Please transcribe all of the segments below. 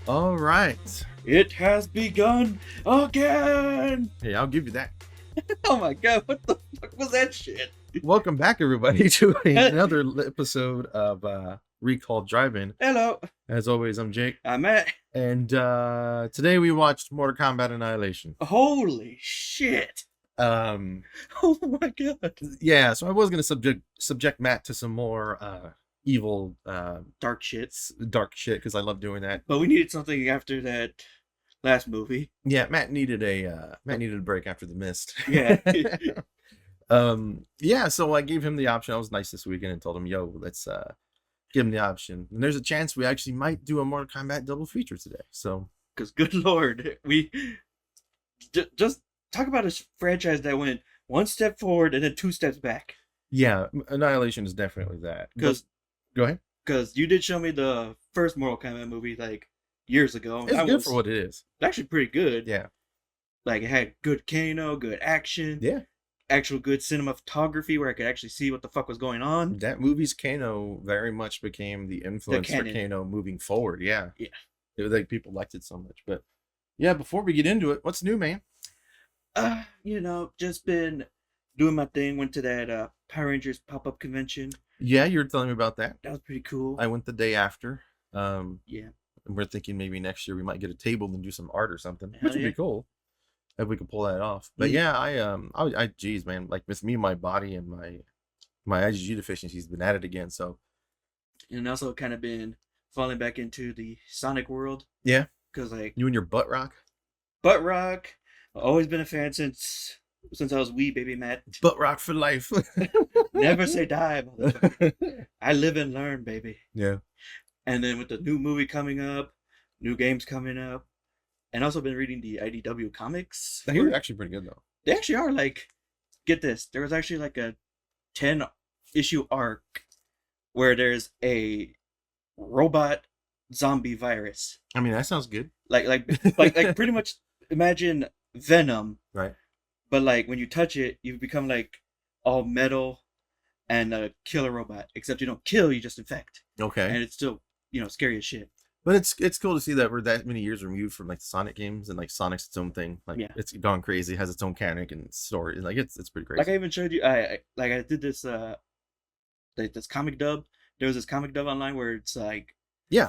All right. It has begun again. Hey, I'll give you that. Oh my god, what the fuck was that shit? Welcome back, everybody, to another episode of Recall Drive-In. Hello, As always, I'm Jake. I'm Matt. And today we watched Mortal Kombat Annihilation. Holy shit. Um, Oh my god. yeah, so I was going to subject Matt to some more evil, Dark shit. dark shit, because I love doing that. But we needed something after that last movie. Yeah, Matt needed a break after the mist. Yeah. Yeah, so I gave him the option. I was nice this weekend and told him, yo, let's give him the option. And there's a chance we actually might do a Mortal Kombat double feature today. So, Because good lord, we just talk about a franchise that went one step forward and then two steps back. yeah, Annihilation is definitely that. Because Go ahead. you did show me the first Mortal Kombat movie like years ago. It's good for what it is. Actually pretty good. Yeah. Like it had good Kano, good action. Yeah. Actual good cinematography where I could actually see what the fuck was going on. That movie's Kano very much became the influence for canon. Kano moving forward. Yeah. Yeah. It was like people liked it so much. But yeah, before we get into it, what's new, man? Just been doing my thing. Went to that Power Rangers pop-up convention. Yeah, you were telling me about that. That was pretty cool. I went the day after. Yeah. And we're thinking maybe next year we might get a table and do some art or something, Hell which would yeah. be cool if we could pull that off. But yeah, I geez, man, like with me, my body and my IgG deficiency's been at it again. So And also kind of been falling back into the Sonic world. yeah, Because like you and your butt rock, Butt Rock, I've always been a fan since I was wee baby Matt. butt rock for life. Never say die, motherfucker. I live and learn, baby. Yeah. And then with the new movie coming up, new games coming up, and also been reading the IDW comics. I hear actually pretty good though. They actually are like, get this, there was actually like a 10-issue arc where there's a robot zombie virus. I mean, that sounds good. Like pretty much imagine Venom, Right. but like when you touch it, you become like all metal and a killer robot. Except you don't kill, you just infect. Okay. And it's still, scary as shit. But it's cool to see that we're that many years removed from like the Sonic games, and like Sonic's its own thing. Like it's gone crazy, it has its own mechanic and story. Like it's pretty crazy. Like I even showed you, I did this this comic dub. There was this comic dub online where it's like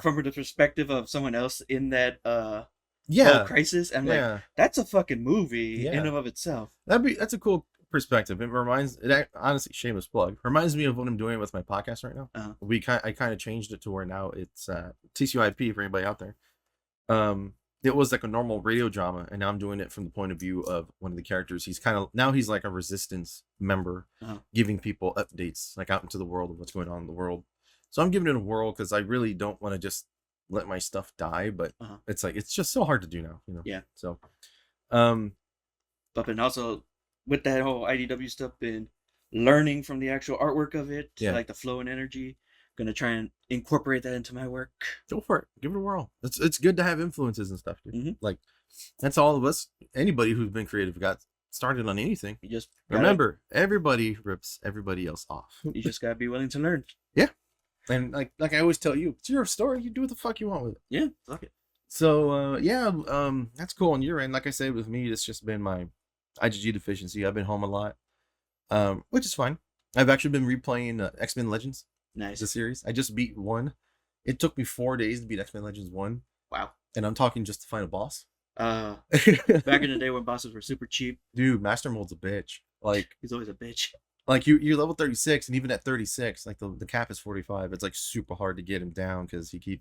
from the perspective of someone else in that whole crisis. And I'm like, that's a fucking movie in and of itself. That's a cool perspective. Honestly, shameless plug, reminds me of what I'm doing with my podcast right now. I kind of changed it to where now it's TCYP for anybody out there. It was like a normal radio drama, and now I'm doing it from the point of view of one of the characters. He's like a resistance member, giving people updates like out into the world of what's going on in the world. So I'm giving it a whirl because I really don't want to just let my stuff die, but it's like it's just so hard to do now, Yeah. So but then also with that whole IDW stuff, been learning from the actual artwork of it, like the flow and energy. Gonna try and incorporate that into my work. Go for it. Give it a whirl. It's good to have influences and stuff, dude. Like that's all of us. Anybody who's been creative got started on anything. You just remember, everybody rips everybody else off. You just gotta be willing to learn. Yeah. And like I always tell you, it's your story. You do what the fuck you want with it. Yeah, fuck it. So that's cool on your end. Like I said, with me, it's just been my IgG deficiency. I've been home a lot, which is fine. I've actually been replaying X-Men Legends. Nice. The series. I just beat 1. It took me 4 days to beat X-Men Legends 1. Wow. And I'm talking just to find a boss. Back in the day when bosses were super cheap. Dude, Master Mold's a bitch. Like he's always a bitch. Like you're level 36, and even at 36, like the cap is 45. It's like super hard to get him down because he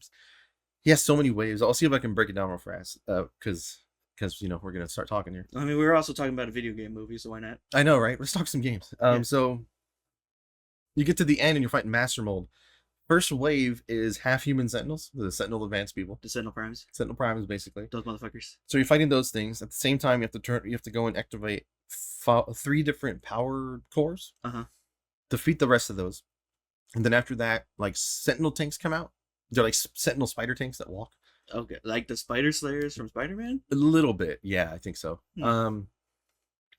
has so many waves. I'll see if I can break it down real fast. Because we're gonna start talking here. I mean, we were also talking about a video game movie, so why not? I know, right? Let's talk some games. So you get to the end and you're fighting Master Mold. First wave is half human sentinels, the Sentinel Advanced people. The Sentinel Primes. Sentinel Primes, basically. Those motherfuckers. So you're fighting those things. At the same time, you have to go and activate 3 different power cores. Defeat the rest of those. And then after that, like Sentinel tanks come out. They're like Sentinel spider tanks that walk. Okay, like the Spider Slayers from Spider-Man? A little bit, yeah, I think so. You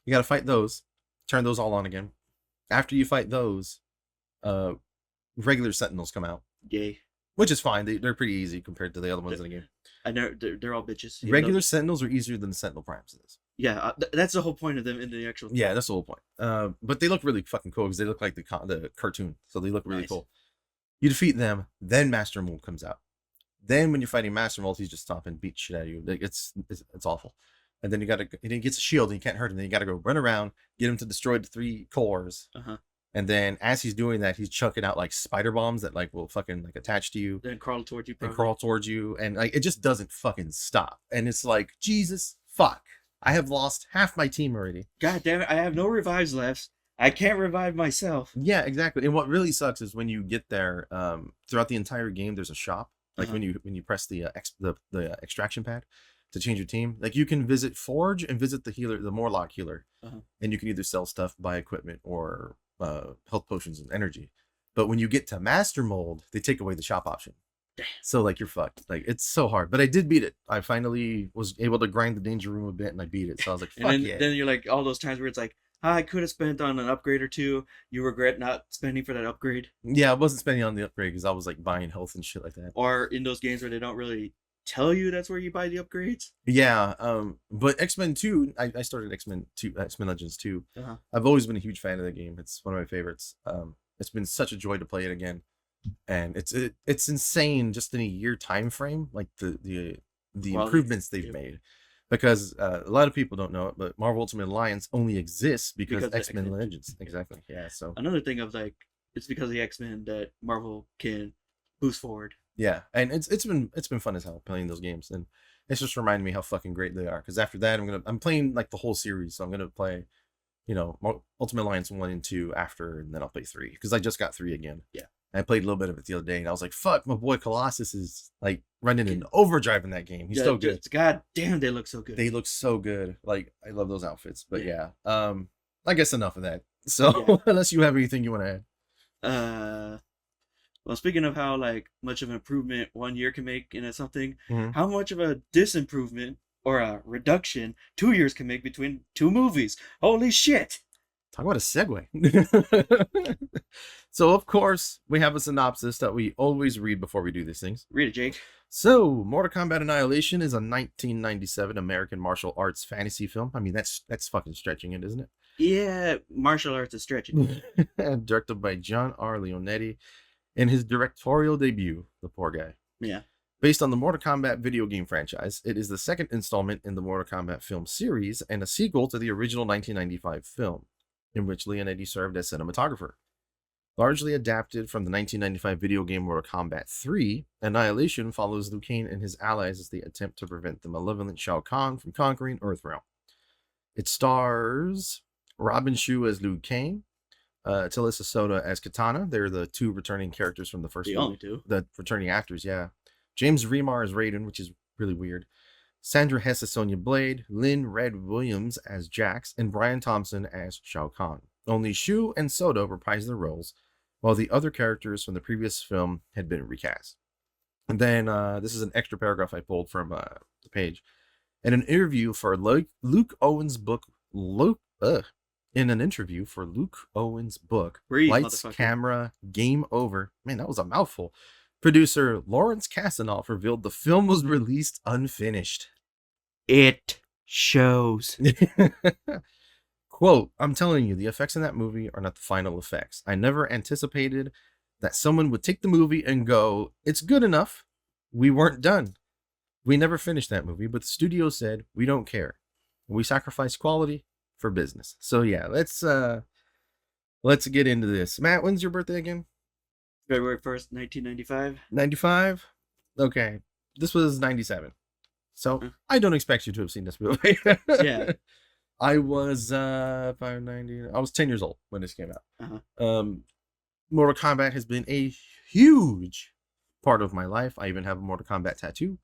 gotta fight those. Turn those all on again. After you fight those, regular Sentinels come out. Yay. Which is fine. They're pretty easy compared to the other ones in the game. I know they're all bitches. Regular Sentinels are easier than the Sentinel Primes is. Yeah, that's the whole point of them in the actual. Yeah, that's the whole point. But they look really fucking cool because they look like the cartoon, so they look really cool. You defeat them, then Master Mold comes out. Then when you're fighting Master Mold, he's just stomping, beat shit out of you. Like, it's awful. And then he gets a shield and you can't hurt him. Then you got to go run around, get him to destroy the 3 cores. And then as he's doing that, he's chucking out like spider bombs that like will fucking like attach to you. Then crawl towards you. And like it just doesn't fucking stop. And it's like, Jesus fuck. I have lost half my team already. God damn it, I have no revives left. I can't revive myself. Yeah, exactly. And what really sucks is when you get there, throughout the entire game, there's a shop. Like when you press the extraction pad to change your team, like you can visit Forge and visit the healer, the Morlock healer, and you can either sell stuff, buy equipment, or health potions and energy. But when you get to Master Mold, they take away the shop option. So like you're fucked. Like it's so hard. But I did beat it. I finally was able to grind the danger room a bit, and I beat it. So I was like, fuck yeah. Then you're like all those times where it's like, I could have spent on an upgrade or two. You regret not spending for that upgrade. Yeah, I wasn't spending on the upgrade because I was like buying health and shit like that. Or in those games where they don't really tell you that's where you buy the upgrades. Yeah, but X-Men 2, I started X-Men Legends 2. I've always been a huge fan of the game. It's one of my favorites. It's been such a joy to play it again, and it's insane just in a year time frame, like the improvements they've made. Because a lot of people don't know it, but Marvel Ultimate Alliance only exists because X-Men Legends. Exactly. Yeah. So another thing of like, it's because of the X-Men that Marvel can boost forward. Yeah, and it's been fun as hell playing those games, and it's just reminding me how fucking great they are. Because after that, I'm playing like the whole series, so I'm gonna play, Ultimate Alliance 1 and 2 after, and then I'll play 3 because I just got 3 again. Yeah. I played a little bit of it the other day, and I was like, "Fuck, my boy Colossus is like running in overdrive in that game. He's so good. God damn, they look so good. They look so good. Like I love those outfits. But yeah, I guess enough of that. So unless you have anything you want to add. Well, speaking of how like much of an improvement 1 year can make into something, how much of a disimprovement or a reduction 2 years can make between 2 movies? Holy shit! Talk about a segue. So, of course, we have a synopsis that we always read before we do these things. Read it, Jake. So, Mortal Kombat Annihilation is a 1997 American martial arts fantasy film. I mean, that's fucking stretching it, isn't it? Yeah, martial arts is stretching. Directed by John R. Leonetti in his directorial debut, the poor guy. Yeah. Based on the Mortal Kombat video game franchise, it is the second installment in the Mortal Kombat film series and a sequel to the original 1995 film, in which Leonetti served as cinematographer. Largely adapted from the 1995 video game Mortal Kombat 3, Annihilation follows Liu Kang and his allies as they attempt to prevent the malevolent Shao Kahn from conquering Earthrealm. It stars Robin Shou as Liu Kang, Talisa Soda as Katana. They're the 2 returning characters from the first movie. Only 2. The returning actors, yeah. James Remar as Raiden, which is really weird. Sandra Hess as Sonya Blade, Lynn Red Williams as Jax, and Brian Thompson as Shao Kahn. Only Shu and Soda reprise their roles, while the other characters from the previous film had been recast. And then this is an extra paragraph I pulled from the page. In an interview for Luke Owen's book, Lights, Camera, Game Over. Man, that was a mouthful. Producer Lawrence Kasanoff revealed the film was released unfinished. It shows. Quote, I'm telling you, the effects in that movie are not the final effects. I never anticipated that someone would take the movie and go, it's good enough. We weren't done. We never finished that movie, but the studio said, we don't care. We sacrifice quality for business. So yeah, let's get into this. Matt, when's your birthday again? February 1st, 1995. 95? Okay. This was 97. So I don't expect you to have seen this movie. Yeah. I was 590. I was 10 years old when this came out. Mortal Kombat has been a huge part of my life. I even have a Mortal Kombat tattoo.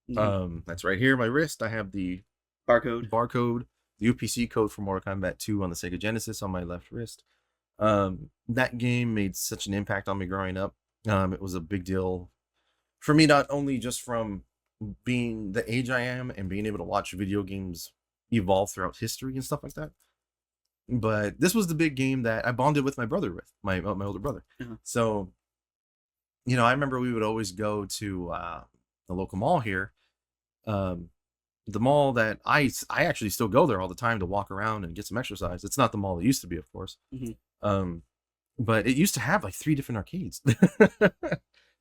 That's right here, my wrist. I have the barcode, the UPC code for Mortal Kombat 2 on the Sega Genesis on my left wrist. That game made such an impact on me growing up. It was a big deal for me, not only just from being the age I am and being able to watch video games evolve throughout history and stuff like that, but this was the big game that I bonded with my brother with, my older brother. So, I remember we would always go to the local mall here, the mall that I actually still go there all the time to walk around and get some exercise. It's not the mall it used to be, of course. But it used to have like 3 different arcades.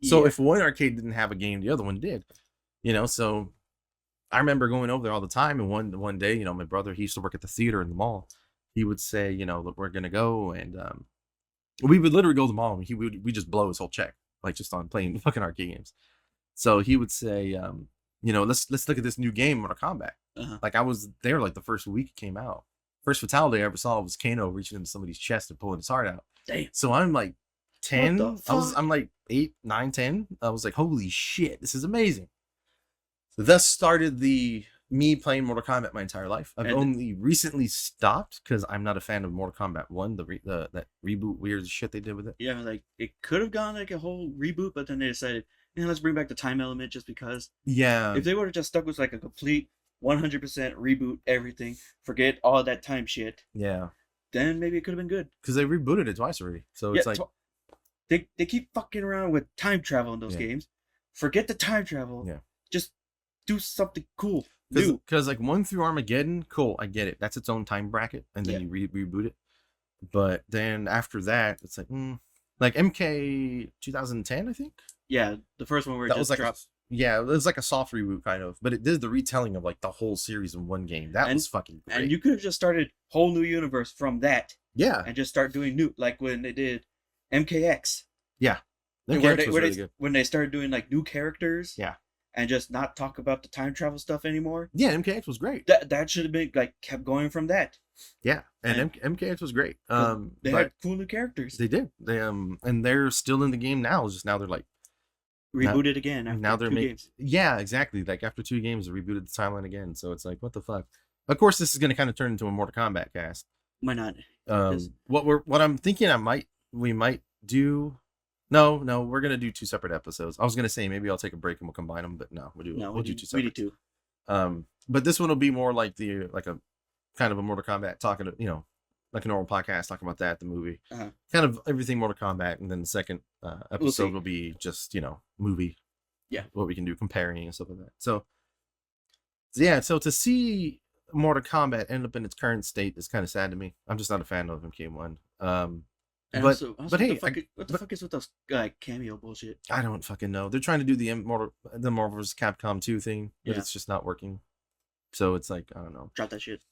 So if one arcade didn't have a game, the other one did. So I remember going over there all the time. And one day, my brother, he used to work at the theater in the mall. He would say, look, we're gonna go, and we would literally go to the mall. And we just blow his whole check, like just on playing fucking arcade games. So he would say, let's look at this new game, Mortal Kombat. Like I was there like the first week it came out. First fatality I ever saw was Kano reaching into somebody's chest and pulling his heart out. Damn. So I'm like 10. I'm like 8, 9, 10. I was like, holy shit, this is amazing. So thus started me playing Mortal Kombat my entire life. I've only recently stopped because I'm not a fan of Mortal Kombat 1, that reboot weird shit they did with it. Yeah, like it could have gone like a whole reboot, but then they decided, let's bring back the time element just because. Yeah. If they would have just stuck with like a complete 100% reboot everything, forget all that time shit. Yeah. Then maybe it could have been good. Because they rebooted it twice already. So it's like they keep fucking around with time travel in those games. Forget the time travel. Yeah. Just do something cool. Because like 1 through Armageddon, cool, I get it. That's its own time bracket, and then you reboot it. But then after that, it's like MK 2010, I think. Yeah, the first one where it just dropped. Yeah, it was like a soft reboot kind of, but it did the retelling of like the whole series in one game. That was fucking great. And you could have just started whole new universe from that. Yeah. And just start doing new, like when they did MKX. Yeah. When they started doing like new characters. Yeah. And just not talk about the time travel stuff anymore. Yeah, MKX was great. That should have been like kept going from that. Yeah, and MKX was great. They had cool new characters. They did. They and they're still in the game now. Just now they're like rebooted again after now they're 2 games. Yeah, exactly. Like after 2 games, they rebooted the timeline again. So it's like, what the fuck? Of course, this is going to kind of turn into a Mortal Kombat cast. Why not? What I'm thinking we might do. No, we're gonna do 2 separate episodes. I was gonna say maybe I'll take a break and we'll combine them, but no, we'll do 2 separate. We do 2. But this one will be more like a kind of a Mortal Kombat talking to like a normal podcast talking about the movie, kind of everything Mortal Kombat, and then the second episode will be just movie, what we can do comparing and stuff like that. So so to see Mortal Kombat end up in its current state is kind of sad to me. I'm just not a fan of MK1. But also, hey, what the fuck is with those cameo bullshit? I don't fucking know. They're trying to do the Marvel vs. Capcom 2 thing, but it's just not working. So it's like, I don't know. Drop that shit.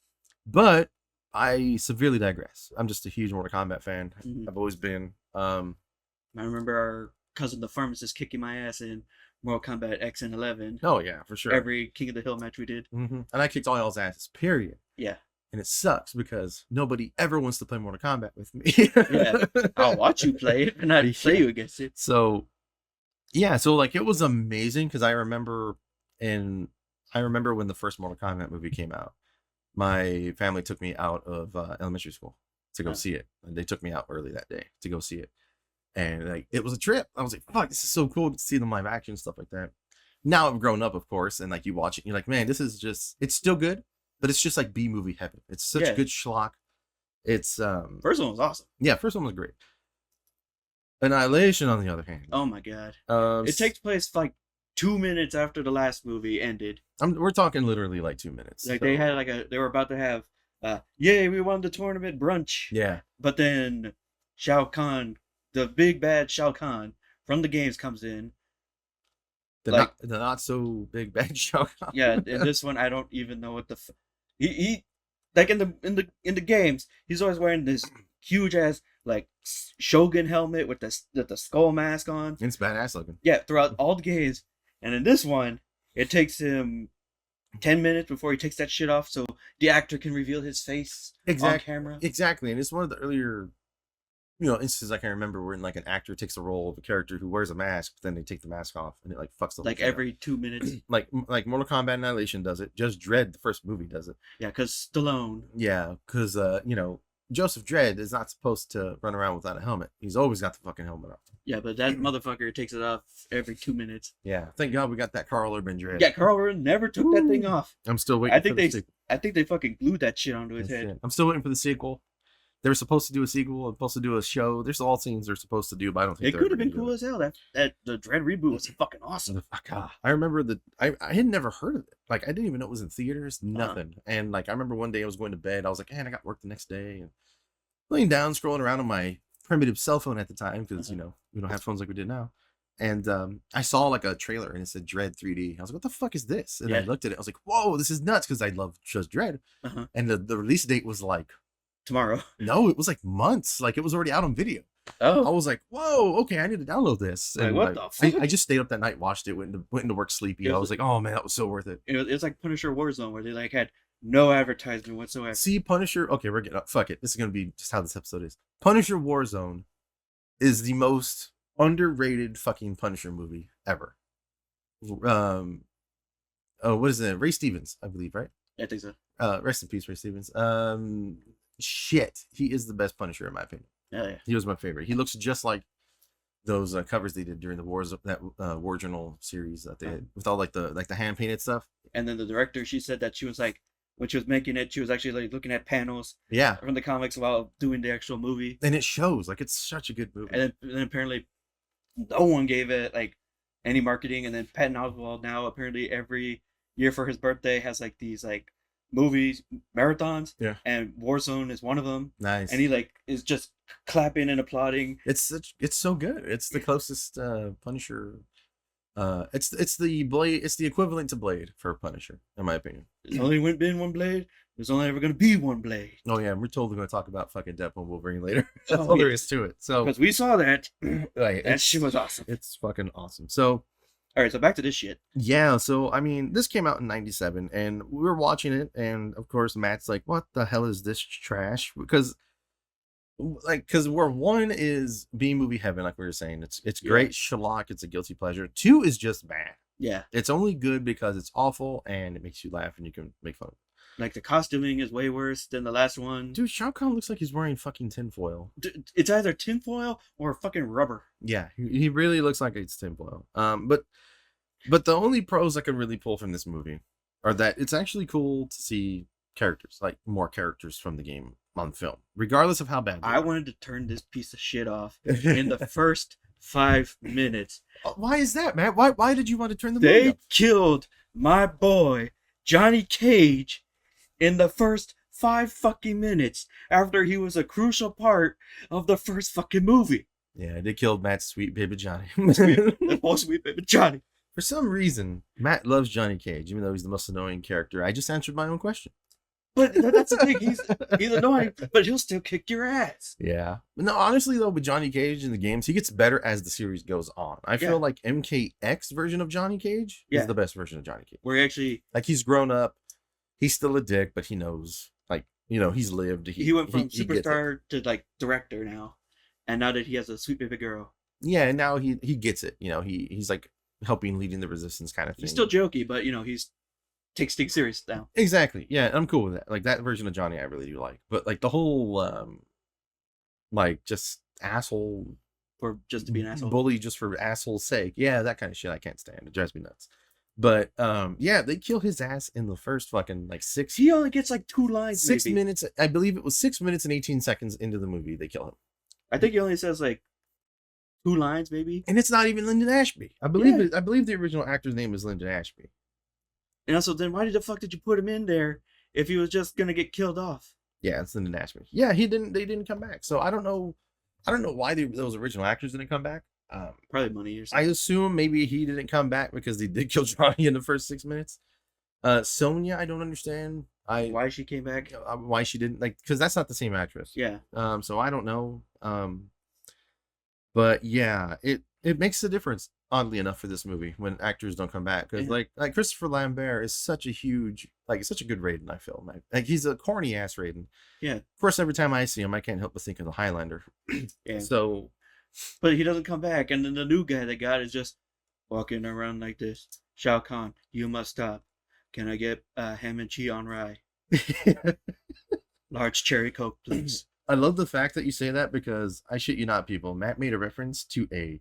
But I severely digress. I'm just a huge Mortal Kombat fan. I've always been. I remember our cousin the pharmacist kicking my ass in Mortal Kombat X and 11. Oh yeah, for sure. Every King of the Hill match we did. And I kicked all y'all's asses. Period. Yeah. And it sucks because nobody ever wants to play Mortal Kombat with me. Yeah, I'll watch you play it and not play you against it. So, yeah, so like it was amazing because I remember when the first Mortal Kombat movie came out, my family took me out of elementary school to go see it, and they took me out early that day to go see it, and like it was a trip. I was like, "Fuck, this is so cool to see them live action stuff like that." Now I've grown up, of course, and like you watch it, you're like, "Man, this is it's still good." But it's just like B movie heaven. It's such good schlock. It's first one was awesome. Yeah, first one was great. Annihilation, on the other hand. Oh my god. It takes place like 2 minutes after the last movie ended. We're talking literally like 2 minutes. Like they had they were about to have yay, we won the tournament brunch. Yeah. But then Shao Kahn, the big bad Shao Kahn from the games comes in. The not so big bad Shao Kahn. Yeah, in this one I don't even know what the he like in the games, he's always wearing this huge ass like Shogun helmet with the skull mask on. It's badass looking. Yeah, throughout all the games. And in this one, it takes him 10 minutes before he takes that shit off so the actor can reveal his face on camera. Exactly. And it's one of the earlier instances I can remember where like an actor takes a role of a character who wears a mask, but then they take the mask off and it like fucks the whole thing every 2 minutes. like Mortal Kombat Annihilation does it. Just Dredd, the first movie, does it. Yeah, because Stallone. Yeah, because Joseph Dredd is not supposed to run around without a helmet. He's always got the fucking helmet on. Yeah, but that motherfucker takes it off every 2 minutes. Yeah, thank God we got that Carl Urban Dredd. Yeah, Carl Urban never took that thing off. I'm still waiting. I think they fucking glued that shit onto his head. I'm still waiting for the sequel. They were supposed to do a sequel, supposed to do a show. There's all scenes they're supposed to do, but I don't think it could have been cool as hell. That the Dread reboot was fucking awesome. I remember I had never heard of it. Like, I didn't even know it was in theaters, nothing. And like, I remember one day I was going to bed. I was like, man, I got work the next day, and laying down, scrolling around on my primitive cell phone at the time, because we don't have phones like we did now. And I saw like a trailer and it said Dread 3D. I was like, what the fuck is this? And I looked at it. I was like, whoa, this is nuts, because I love just Dread. And the release date was like tomorrow. No, it was like months. Like, it was already out on video. Oh, I was like, whoa, okay, I need to download this. And what the fuck? I just stayed up that night, watched it, went into work sleepy. I was like, oh man, that was so worth it. It was like Punisher Warzone, where they like had no advertisement whatsoever. See, Punisher. Okay, we're getting fuck it. This is gonna be just how this episode is. Punisher Warzone is the most underrated fucking Punisher movie ever. What is it? Ray Stevens, I believe, right? I think so. Rest in peace, Ray Stevens. Shit, he is the best Punisher in my opinion. Yeah. He was my favorite. He looks just like those covers they did during the War Journal series that they had, with all like the hand painted stuff. And then the director, she said that she was like, when she was making it, she was actually like looking at panels from the comics while doing the actual movie. And it shows, like, it's such a good movie. And then apparently no one gave it like any marketing. And then Patton Oswalt now apparently every year for his birthday has like these like movies marathons, and Warzone is one of them. Nice. And he like is just clapping and applauding. It's so good. It's the closest Punisher. It's the Blade. It's the equivalent to Blade for Punisher, in my opinion. There's only been one Blade. There's only ever going to be one Blade. Oh yeah, we're totally going to talk about fucking Deadpool and Wolvering later. That's all there is to it. So because we saw that, that shit was awesome. It's fucking awesome. So. All right, so back to this shit. Yeah, so I mean, this came out in '97, and we were watching it, and of course, Matt's like, "What the hell is this trash?" Because where one is B movie heaven, like we were saying, it's great schlock, it's a guilty pleasure. 2 is just bad. Yeah, it's only good because it's awful and it makes you laugh and you can make fun of it. Like the costuming is way worse than the last one. Dude, Shao Kahn looks like he's wearing fucking tinfoil. It's either tinfoil or fucking rubber. Yeah, he really looks like it's tinfoil. But the only pros I can really pull from this movie are that it's actually cool to see characters, like more characters from the game on film, regardless of how bad. I wanted to turn this piece of shit off in the first 5 minutes. Why is that, Matt? Why did you want to turn the movie They off? killed my boy Johnny Cage in the first 5 fucking minutes after he was a crucial part of the first fucking movie. Yeah, they killed Matt's sweet baby Johnny. Sweet baby Johnny. For some reason, Matt loves Johnny Cage, even though he's the most annoying character. I just answered my own question. But that's the thing. He's annoying, but he'll still kick your ass. Yeah. No, honestly, though, with Johnny Cage in the games, he gets better as the series goes on. I feel like MKX version of Johnny Cage is the best version of Johnny Cage. Where he actually... Like, he's grown up. He's still a dick, but he knows. Like, he's lived. He went from superstar to, like, director now. And now that he has a sweet baby girl. Yeah, and now he gets it. He's, like, helping leading the resistance kind of thing. He's still jokey, but he's takes things serious now. Exactly. Yeah, I'm cool with that. Like, that version of Johnny I really do like. But like the whole like just asshole for just to be an asshole. Bully just for asshole's sake. Yeah, that kind of shit I can't stand. It drives me nuts. But yeah, they kill his ass in the first fucking like 6. He only gets like 2 lines. 6 minutes. I believe it was 6 minutes and 18 seconds into the movie they kill him. I think he only says like 2 lines, maybe. And it's not even Lyndon Ashby. I believe I believe the original actor's name is Lyndon Ashby. And also, then why the fuck did you put him in there if he was just gonna get killed off? Yeah, it's Lyndon Ashby. Yeah, they didn't come back. So I don't know why those original actors didn't come back. Probably money or something. I assume maybe he didn't come back because they did kill Johnny in the first 6 minutes. Sonya, I don't understand. Why she came back? Why she didn't, like, because that's not the same actress. Yeah. So I don't know. But yeah, it makes a difference, oddly enough, for this movie when actors don't come back. Because like Christopher Lambert is such a huge, like, such a good Raiden, I feel. Like he's a corny ass Raiden. Yeah. Of course, every time I see him, I can't help but think of the Highlander. Yeah. So. But he doesn't come back, and then the new guy they got is just walking around like this. Shao Kahn, you must stop. Can I get ham and cheese on rye? Large cherry Coke, please. I love the fact that you say that because I shit you not, people. Matt made a reference to a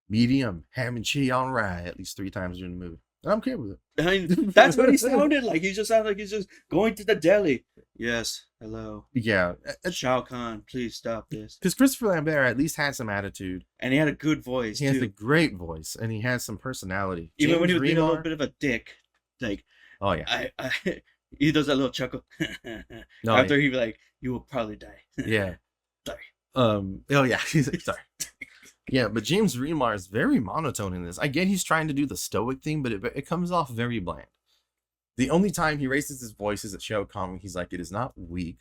medium ham and cheese on rye at least 3 times during the movie. And I'm okay with it. I mean, that's what he sounded like. He just sounded like he's just going to the deli. Yes, hello. Yeah. Shao Kahn, please stop this. Because Christopher Lambert at least had some attitude. And he had a good voice, He has a great voice, and he has some personality. Even James when he was being a little bit of a dick. Like, oh, yeah. He does that little chuckle. No, after he'd be like, you will probably die. Yeah. Sorry. Oh, yeah. He's like, sorry. Yeah, but James Remar is very monotone in this. I get he's trying to do the stoic thing, but it comes off very bland. The only time he raises his voice is at Shao Kahn. He's like, it is not weak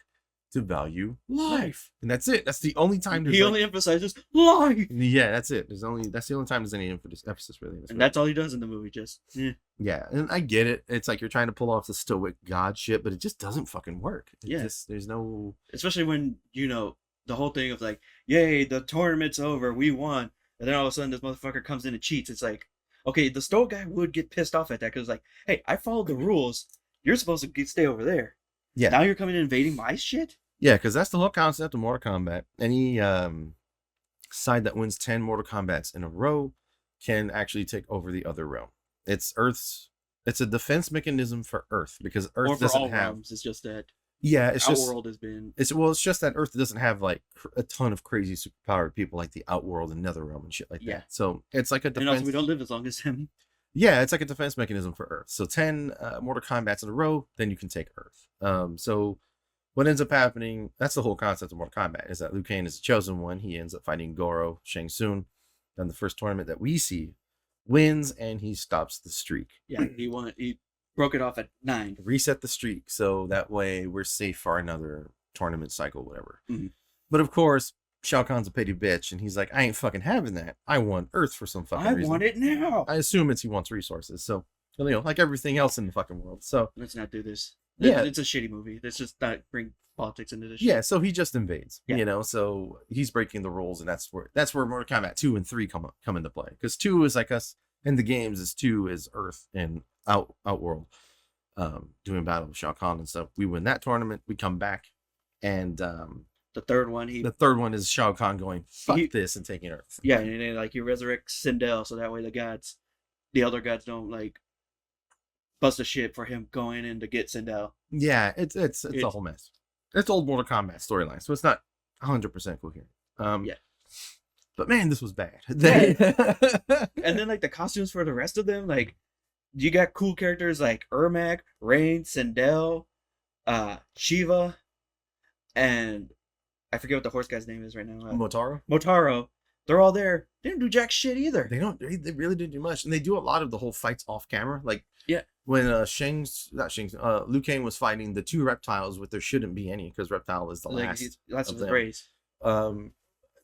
to value life. And that's it. That's the only time he only emphasizes life. Yeah, that's it. That's the only time there's any emphasis really. And that's all he does in the movie, just yeah, and I get it. It's like you're trying to pull off the stoic god shit, but it just doesn't fucking work. There's no, especially when the whole thing of like, yay, the tournament's over, we won, and then all of a sudden this motherfucker comes in and cheats. It's like, okay, the stoic guy would get pissed off at that because like, hey, I followed the rules. You're supposed to stay over there. Yeah. Now you're coming in invading my shit? Yeah, because that's the whole concept of Mortal Kombat. Any side that wins 10 Mortal Kombats in a row can actually take over the other realm. It's a defense mechanism for Earth because Earth doesn't have. Realms, it's just that. Yeah, it's just Outworld has been. It's just that Earth doesn't have like a ton of crazy superpowered people like the Outworld and Netherrealm and shit like that. So it's like a defense. And also, we don't live as long as him. Yeah, it's like a defense mechanism for Earth. So 10 Mortal Kombats in a row, then you can take Earth. So what ends up happening? That's the whole concept of Mortal Kombat. Is that Liu Kang is the chosen one. He ends up fighting Goro, Shang Tsung, in the first tournament that we see, wins, and he stops the streak. Yeah, he won. He broke it off at 9. Reset the streak, so that way we're safe for another tournament cycle, whatever. Mm-hmm. But of course, Shao Kahn's a petty bitch, and he's like, I ain't fucking having that. I want Earth for some fucking reason. I want it now. I assume he wants resources, so, like everything else in the fucking world. So let's not do this. Yeah. It's a shitty movie. Let's just not bring politics into this shit. Yeah, so he just invades, so he's breaking the rules, and that's where Mortal Kombat 2 and 3 come into play. Because 2 is like us in the games, 2 is Earth and Outworld. Doing battle with Shao Kahn and stuff. We win that tournament. We come back, and the third one is Shao Kahn going fuck this and taking Earth. Yeah, and then like he resurrects Sindel, so that way the other gods don't like bust a shit for him going in to get Sindel. Yeah, it's a whole mess. It's old Mortal Kombat storyline, so it's not 100% coherent. Yeah. But man, this was bad. And then like the costumes for the rest of them, like. You got cool characters like Ermac, Rain, Sindel, Shiva, and I forget what the horse guy's name is right now. Motaro. They're all there. They didn't do jack shit either. They don't. They really didn't do much, and they do a lot of the whole fights off camera. Like when Liu Kang was fighting the 2 reptiles, with there shouldn't be any because Reptile is the last of the race.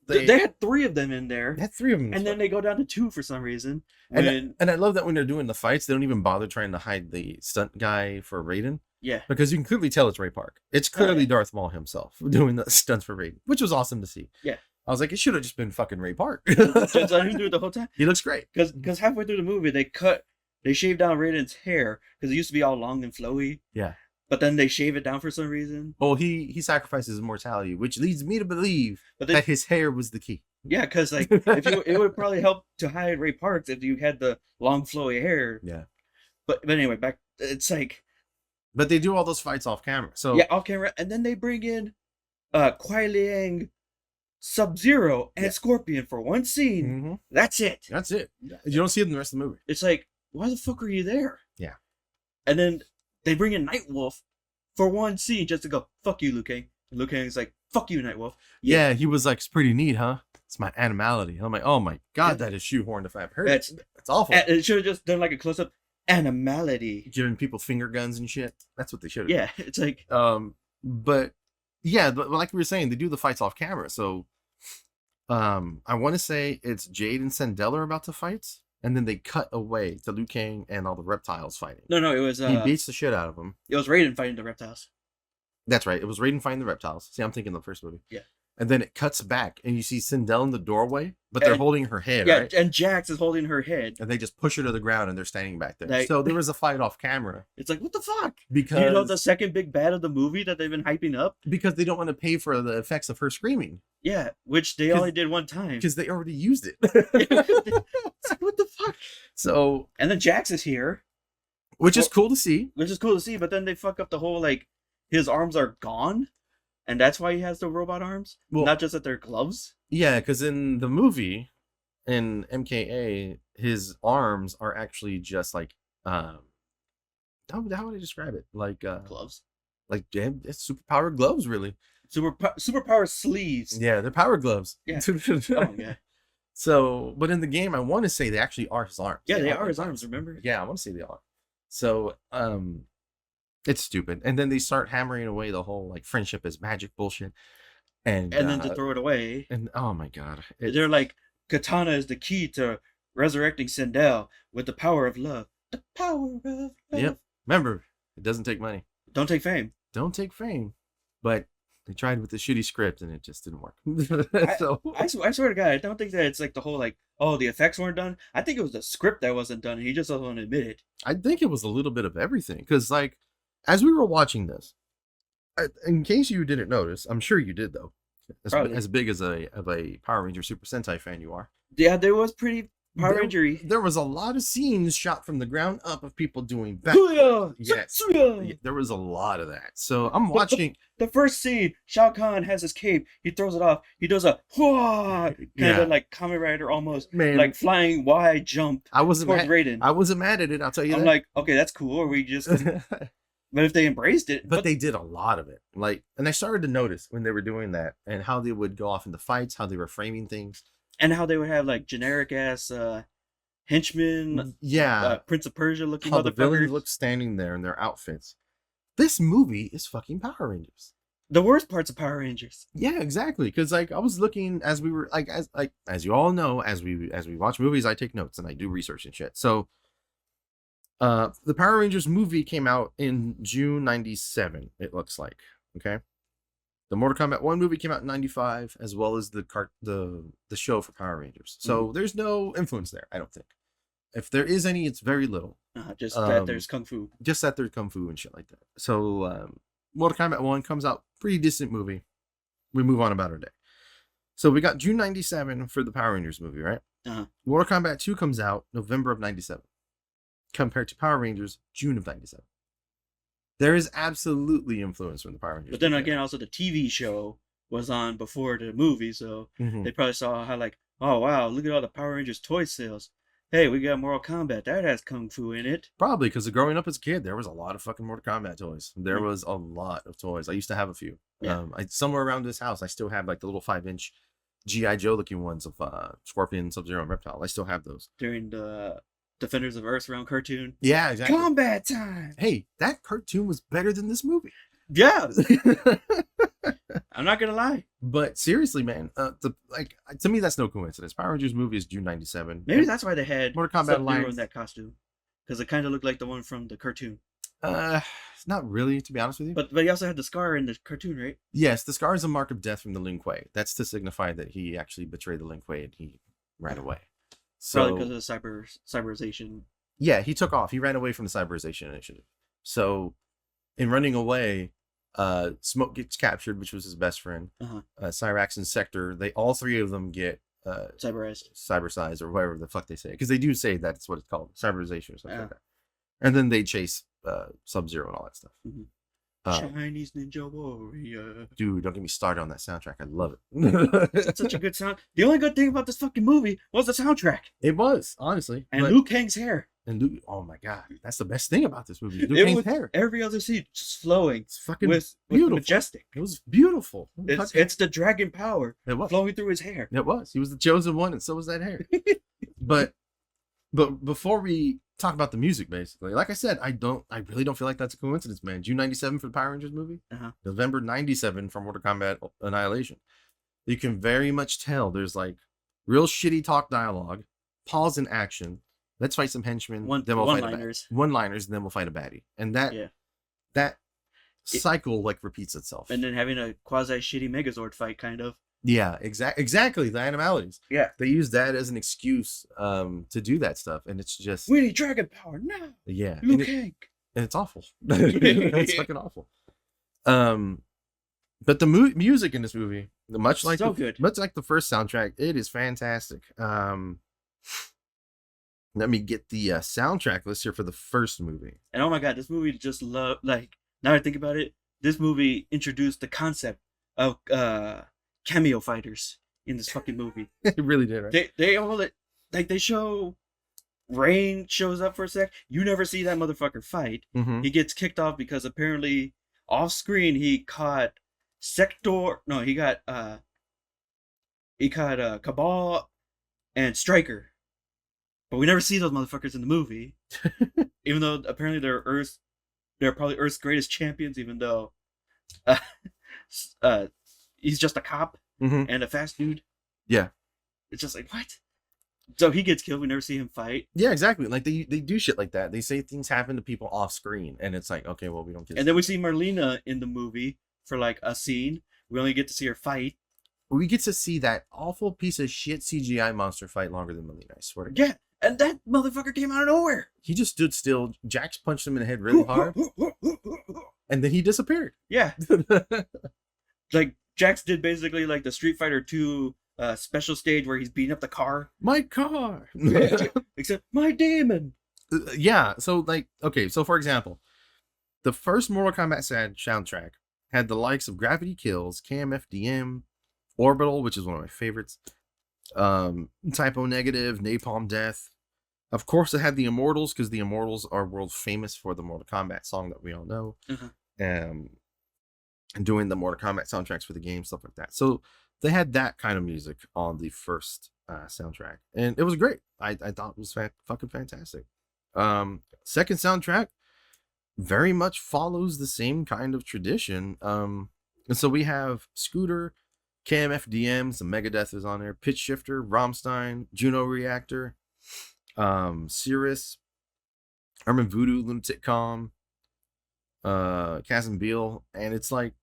They had 3 of them in there. They had 3 of them. And then they go down to 2 for some reason. And I love that when they're doing the fights, they don't even bother trying to hide the stunt guy for Raiden. Yeah. Because you can clearly tell it's Ray Park. It's clearly Darth Maul himself doing the stunts for Raiden, which was awesome to see. Yeah. I was like, it should have just been fucking Ray Park. Just let him do it the whole time. He looks great. Because halfway through the movie, they shaved down Raiden's hair because it used to be all long and flowy. Yeah. But then they shave it down for some reason. Well, he sacrifices his mortality, which leads me to believe that his hair was the key. Yeah, because like it would probably help to hide Ray Parks if you had the long flowy hair. Yeah. But anyway, it's like. But they do all those fights off camera. So yeah, off camera, and then they bring in Kuai Liang, Sub-Zero, and Scorpion for one scene. Mm-hmm. That's it. You don't see it in the rest of the movie. It's like, why the fuck are you there? Yeah. And then they bring in Nightwolf for one scene just to go, fuck you, Liu Kang. And Liu Kang's like, fuck you, Nightwolf. Yeah, he was like, it's pretty neat, huh? It's my animality. I'm like, oh my god, that is shoehorned if I've heard it. It's awful. It should have just done like a close-up animality. Giving people finger guns and shit. That's what they should have. Yeah, it's like... But like we were saying, they do the fights off camera. So I want to say it's Jade and Sindel are about to fight. And then they cut away to Liu Kang and all the reptiles fighting. No, it was... he beats the shit out of them. It was Raiden fighting the reptiles. That's right. It was Raiden fighting the reptiles. See, I'm thinking the first movie. Yeah. And then it cuts back, and you see Sindel in the doorway, but they're holding her head, right? Yeah, and Jax is holding her head. And they just push her to the ground, and they're standing back there. So there was a fight off camera. It's like, what the fuck? Because... the second big bad of the movie that they've been hyping up? Because they don't want to pay for the effects of her screaming. Yeah, which they only did one time. Because they already used it. It's like, what the fuck? So... And then Jax is here. which is cool to see. But then they fuck up the whole like his arms are gone, and that's why he has the robot arms, not just that they're gloves. Yeah, because in the movie, in MKA, his arms are actually just like how would I describe it? Like gloves. Like damn, it's superpowered gloves, really. Superpower sleeves. Yeah, they're power gloves. Yeah. Oh yeah. So, but in the game, I want to say they actually are his arms. Yeah, they are his arms. Remember? Yeah, I want to say they are. So, it's stupid. And then they start hammering away the whole like friendship is magic bullshit, and then to throw it away. And oh my god, they're like katana is the key to resurrecting Sindel with the power of love. The power of love. Yep. Remember, it doesn't take money. Don't take fame. Don't take fame. But they tried with the shitty script and it just didn't work. So I swear to God, I don't think that it's like the whole like, oh, the effects weren't done. I think it was the script that wasn't done. And he just doesn't want to admit it. I think it was a little bit of everything. Because like, as we were watching this, in case you didn't notice, I'm sure you did though. As big as a Power Ranger Super Sentai fan you are. Yeah, there was pretty Power Ranger-y. There was a lot of scenes shot from the ground up of people doing back. Yes, there was a lot of that. So I'm watching the first scene. Shao Kahn has his cape. He throws it off. He does a kind of like Kamen Rider almost, like flying wide jump. I wasn't towards Raiden. I wasn't mad at it. I'll tell you. I'm like, okay, that's cool. Or we just. But if they embraced it, but they did a lot of it. Like, and I started to notice when they were doing that and how they would go off into fights, how they were framing things. And how they would have like generic ass henchmen, Prince of Persia looking. How the villains look standing there in their outfits. This movie is fucking Power Rangers. The worst parts of Power Rangers. Yeah, exactly. Because like I was looking as we were as you all know, as we watch movies, I take notes and I do research and shit. So, the Power Rangers movie came out in June '97. It looks like okay. The Mortal Kombat 1 movie came out in 95, as well as the show for Power Rangers. So there's no influence there, I don't think. If there is any, it's very little. Just that there's Kung Fu. Just that there's Kung Fu and shit like that. So Mortal Kombat 1 comes out, pretty decent movie. We move on about our day. So we got June 97 for the Power Rangers movie, right? Mortal Kombat 2 comes out November of 97. Compared to Power Rangers, June of 97. There is absolutely influence from the Power Rangers. But then again, also the TV show was on before the movie, so they probably saw how like, oh wow, look at all the Power Rangers toy sales. Hey, we got Mortal Kombat. That has Kung Fu in it. Probably, because growing up as a kid, there was a lot of fucking Mortal Kombat toys. There was a lot of toys. I used to have a few. Yeah. Somewhere around this house, I still have like the little 5-inch G.I. Joe looking ones of Scorpion, Sub-Zero, and Reptile. I still have those. During the Defenders of Earth round cartoon. Yeah, exactly. Combat time. Hey, that cartoon was better than this movie. Yeah. I'm not gonna lie. But seriously, man, to me that's no coincidence. Power Rangers movie is June 97. Maybe that's why they had Mortal Kombat Alliance in that costume. Because it kind of looked like the one from the cartoon. Not really, to be honest with you. But he also had the scar in the cartoon, right? Yes, the scar is a mark of death from the Lin Kuei. That's to signify that he actually betrayed the Lin Kuei and he ran away. So, probably because of the cyberization. Yeah, he took off. He ran away from the cyberization initiative. So, in running away, Smoke gets captured, which was his best friend. Cyrax and Sector, all three of them get cyberized, or whatever the fuck they say, because they do say that's what it's called, cyberization or something like that. And then they chase Sub-Zero and all that stuff. Chinese Ninja Warrior. Dude, don't get me started on that soundtrack. I love it. It's such a good sound. The only good thing about this fucking movie was the soundtrack. It was, honestly. And Liu Kang's hair. And Luke, oh my god, that's the best thing about this movie. Liu Kang's hair. Every other scene just flowing. It's fucking beautiful. Majestic. It was beautiful. It's the dragon power flowing through his hair. It was. He was the chosen one, and so was that hair. But before we talk about the music, basically, like I said, I really don't feel like that's a coincidence, man. June 97 for the Power Rangers movie, November 97 for Mortal Kombat Annihilation. You can very much tell there's like real shitty talk dialogue, pause in action. Let's fight some henchmen. Then we'll one-liners. One-liners, and then we'll fight a baddie. And that cycle like repeats itself. And then having a quasi shitty Megazord fight, kind of. Yeah, exactly. The animalities. Yeah, they use that as an excuse to do that stuff, and it's just we need dragon power now. Yeah, Liu Kang. And it's awful. It's fucking awful. But the music in this movie, much like the first soundtrack, it is fantastic. Let me get the soundtrack list here for the first movie. And oh my god, this movie just now I think about it, this movie introduced the concept of cameo fighters in this fucking movie. It really did, right? They all they show Rain shows up for a sec. You never see that motherfucker fight. Mm-hmm. He gets kicked off because apparently off screen he caught Cabal and Stryker. But we never see those motherfuckers in the movie. Even though apparently they're probably Earth's greatest champions, even though he's just a cop and a fast dude. Yeah. It's just like, what? So he gets killed. We never see him fight. Yeah, exactly. Like they do shit like that. They say things happen to people off screen, and it's like, okay, well, we don't get. And then we see Marlena in the movie for like a scene. We only get to see her fight. We get to see that awful piece of shit CGI monster fight longer than Marlena. I swear to God. Yeah, and that motherfucker came out of nowhere. He just stood still. Jax punched him in the head really hard, and then he disappeared. Yeah. Like Jax did basically like the Street Fighter 2 special stage where he's beating up the car. My car. Except my demon. Yeah. So like, okay. So for example, the first Mortal Kombat soundtrack had the likes of Gravity Kills, KMFDM, Orbital, which is one of my favorites, Typo Negative, Napalm Death. Of course, it had the Immortals because the Immortals are world famous for the Mortal Kombat song that we all know. And doing the Mortal Kombat soundtracks for the game, stuff like that. So they had that kind of music on the first soundtrack, and it was great. I thought it was fucking fantastic. Second soundtrack very much follows the same kind of tradition. And so we have Scooter, KMFDM, some Megadeth is on there, Pitch Shifter, Rammstein, Juno Reactor, Cirrus, Armin Voodoo, Lunatic Calm, Kazim Beal, and it's like,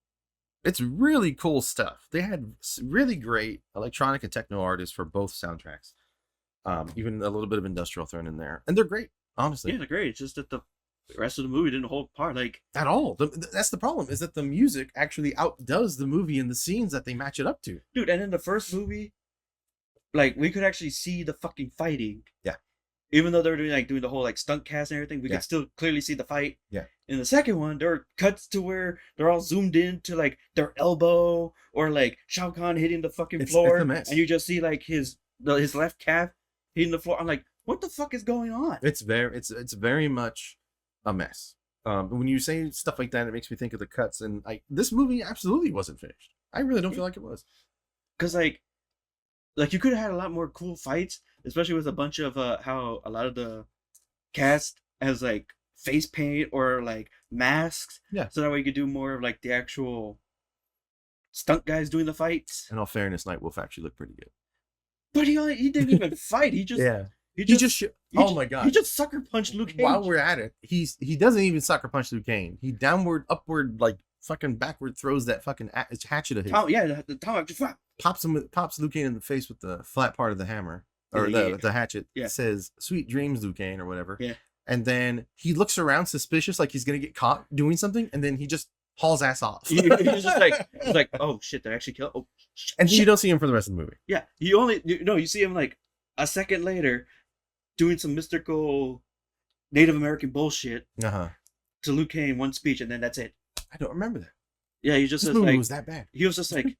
it's really cool stuff. They had really great electronic and techno artists for both soundtracks. Even a little bit of industrial thrown in there, and they're great, honestly. Yeah, they're great. It's just that the rest of the movie didn't hold part like at all. That's the problem, is that the music actually outdoes the movie in the scenes that they match it up to. Dude, and in the first movie, like we could actually see the fucking fighting. Yeah. Even though they were doing the whole like stunt cast and everything, we could still clearly see the fight. Yeah. In the second one, there were cuts to where they're all zoomed in to like their elbow or like Shao Kahn hitting the fucking floor, and you just see like his left calf hitting the floor. I'm like, what the fuck is going on? It's very much a mess. When you say stuff like that, it makes me think of the cuts, and this movie absolutely wasn't finished. I really don't feel like it was, because like you could have had a lot more cool fights, especially with a bunch of how a lot of the cast has like face paint or like masks. Yeah. So that way you could do more of like the actual stunt guys doing the fights. In all fairness, Nightwolf actually looked pretty good. But he didn't even fight. He just oh my god. He just sucker punched Luke Cage. While we're at it, he doesn't even sucker punch Luke Cage. He downward, upward, like fucking backward throws that fucking hatchet of his. The tomahawk just pops Luke Cage in the face with the flat part of the hammer or the hatchet. Yeah. Says "Sweet dreams, Luke Cage" or whatever. Yeah. And then he looks around suspicious, like he's gonna get caught doing something, and then he just hauls ass off. He's just like, oh shit, they actually killed. Oh, shit. And you don't see him for the rest of the movie. Yeah, you see him like a second later, doing some mystical Native American bullshit to Luke Cage in one speech, and then that's it. I don't remember that. Yeah, he just this says movie like, was that bad. He was just like,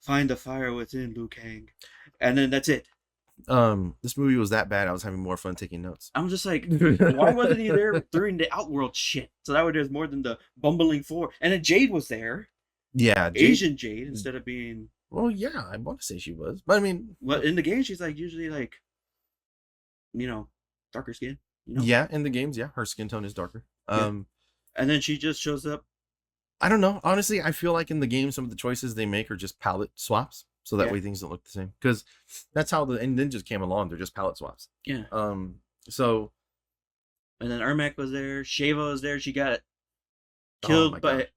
find the fire within, Luke Cage, and then that's it. This movie was that bad. I was having more fun taking notes. I'm just like, why wasn't he there during the Outworld shit? So that way there's more than the bumbling four. And then Jade was there. Yeah, Asian Jade instead of being. Well, yeah, I want to say she was, but I mean, well, in the game she's like usually like, darker skin. Yeah, in the games, yeah, her skin tone is darker. And then she just shows up. I don't know. Honestly, I feel like in the game, some of the choices they make are just palette swaps. So that way things don't look the same. Because that's how the ninjas came along. They're just palette swaps. Yeah. So. And then Ermac was there. Sheva was there. She got killed by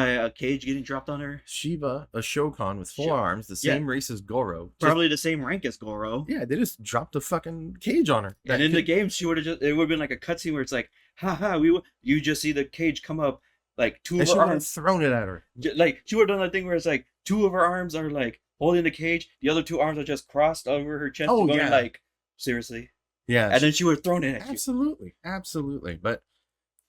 a cage getting dropped on her. Shiva, a Shokan with 4 arms, the same race as Goro. Probably the same rank as Goro. Yeah, they just dropped a fucking cage on her. And in the game, she would have it would have been like a cutscene where it's like, haha, you just see the cage come up, like 2 of her arms. Thrown it at her. Like, she would have done that thing where it's like, 2 of her arms are like holding the cage, the other 2 arms are just crossed over her chest, like Seriously. Yeah. And then she would have thrown it at you. Absolutely. But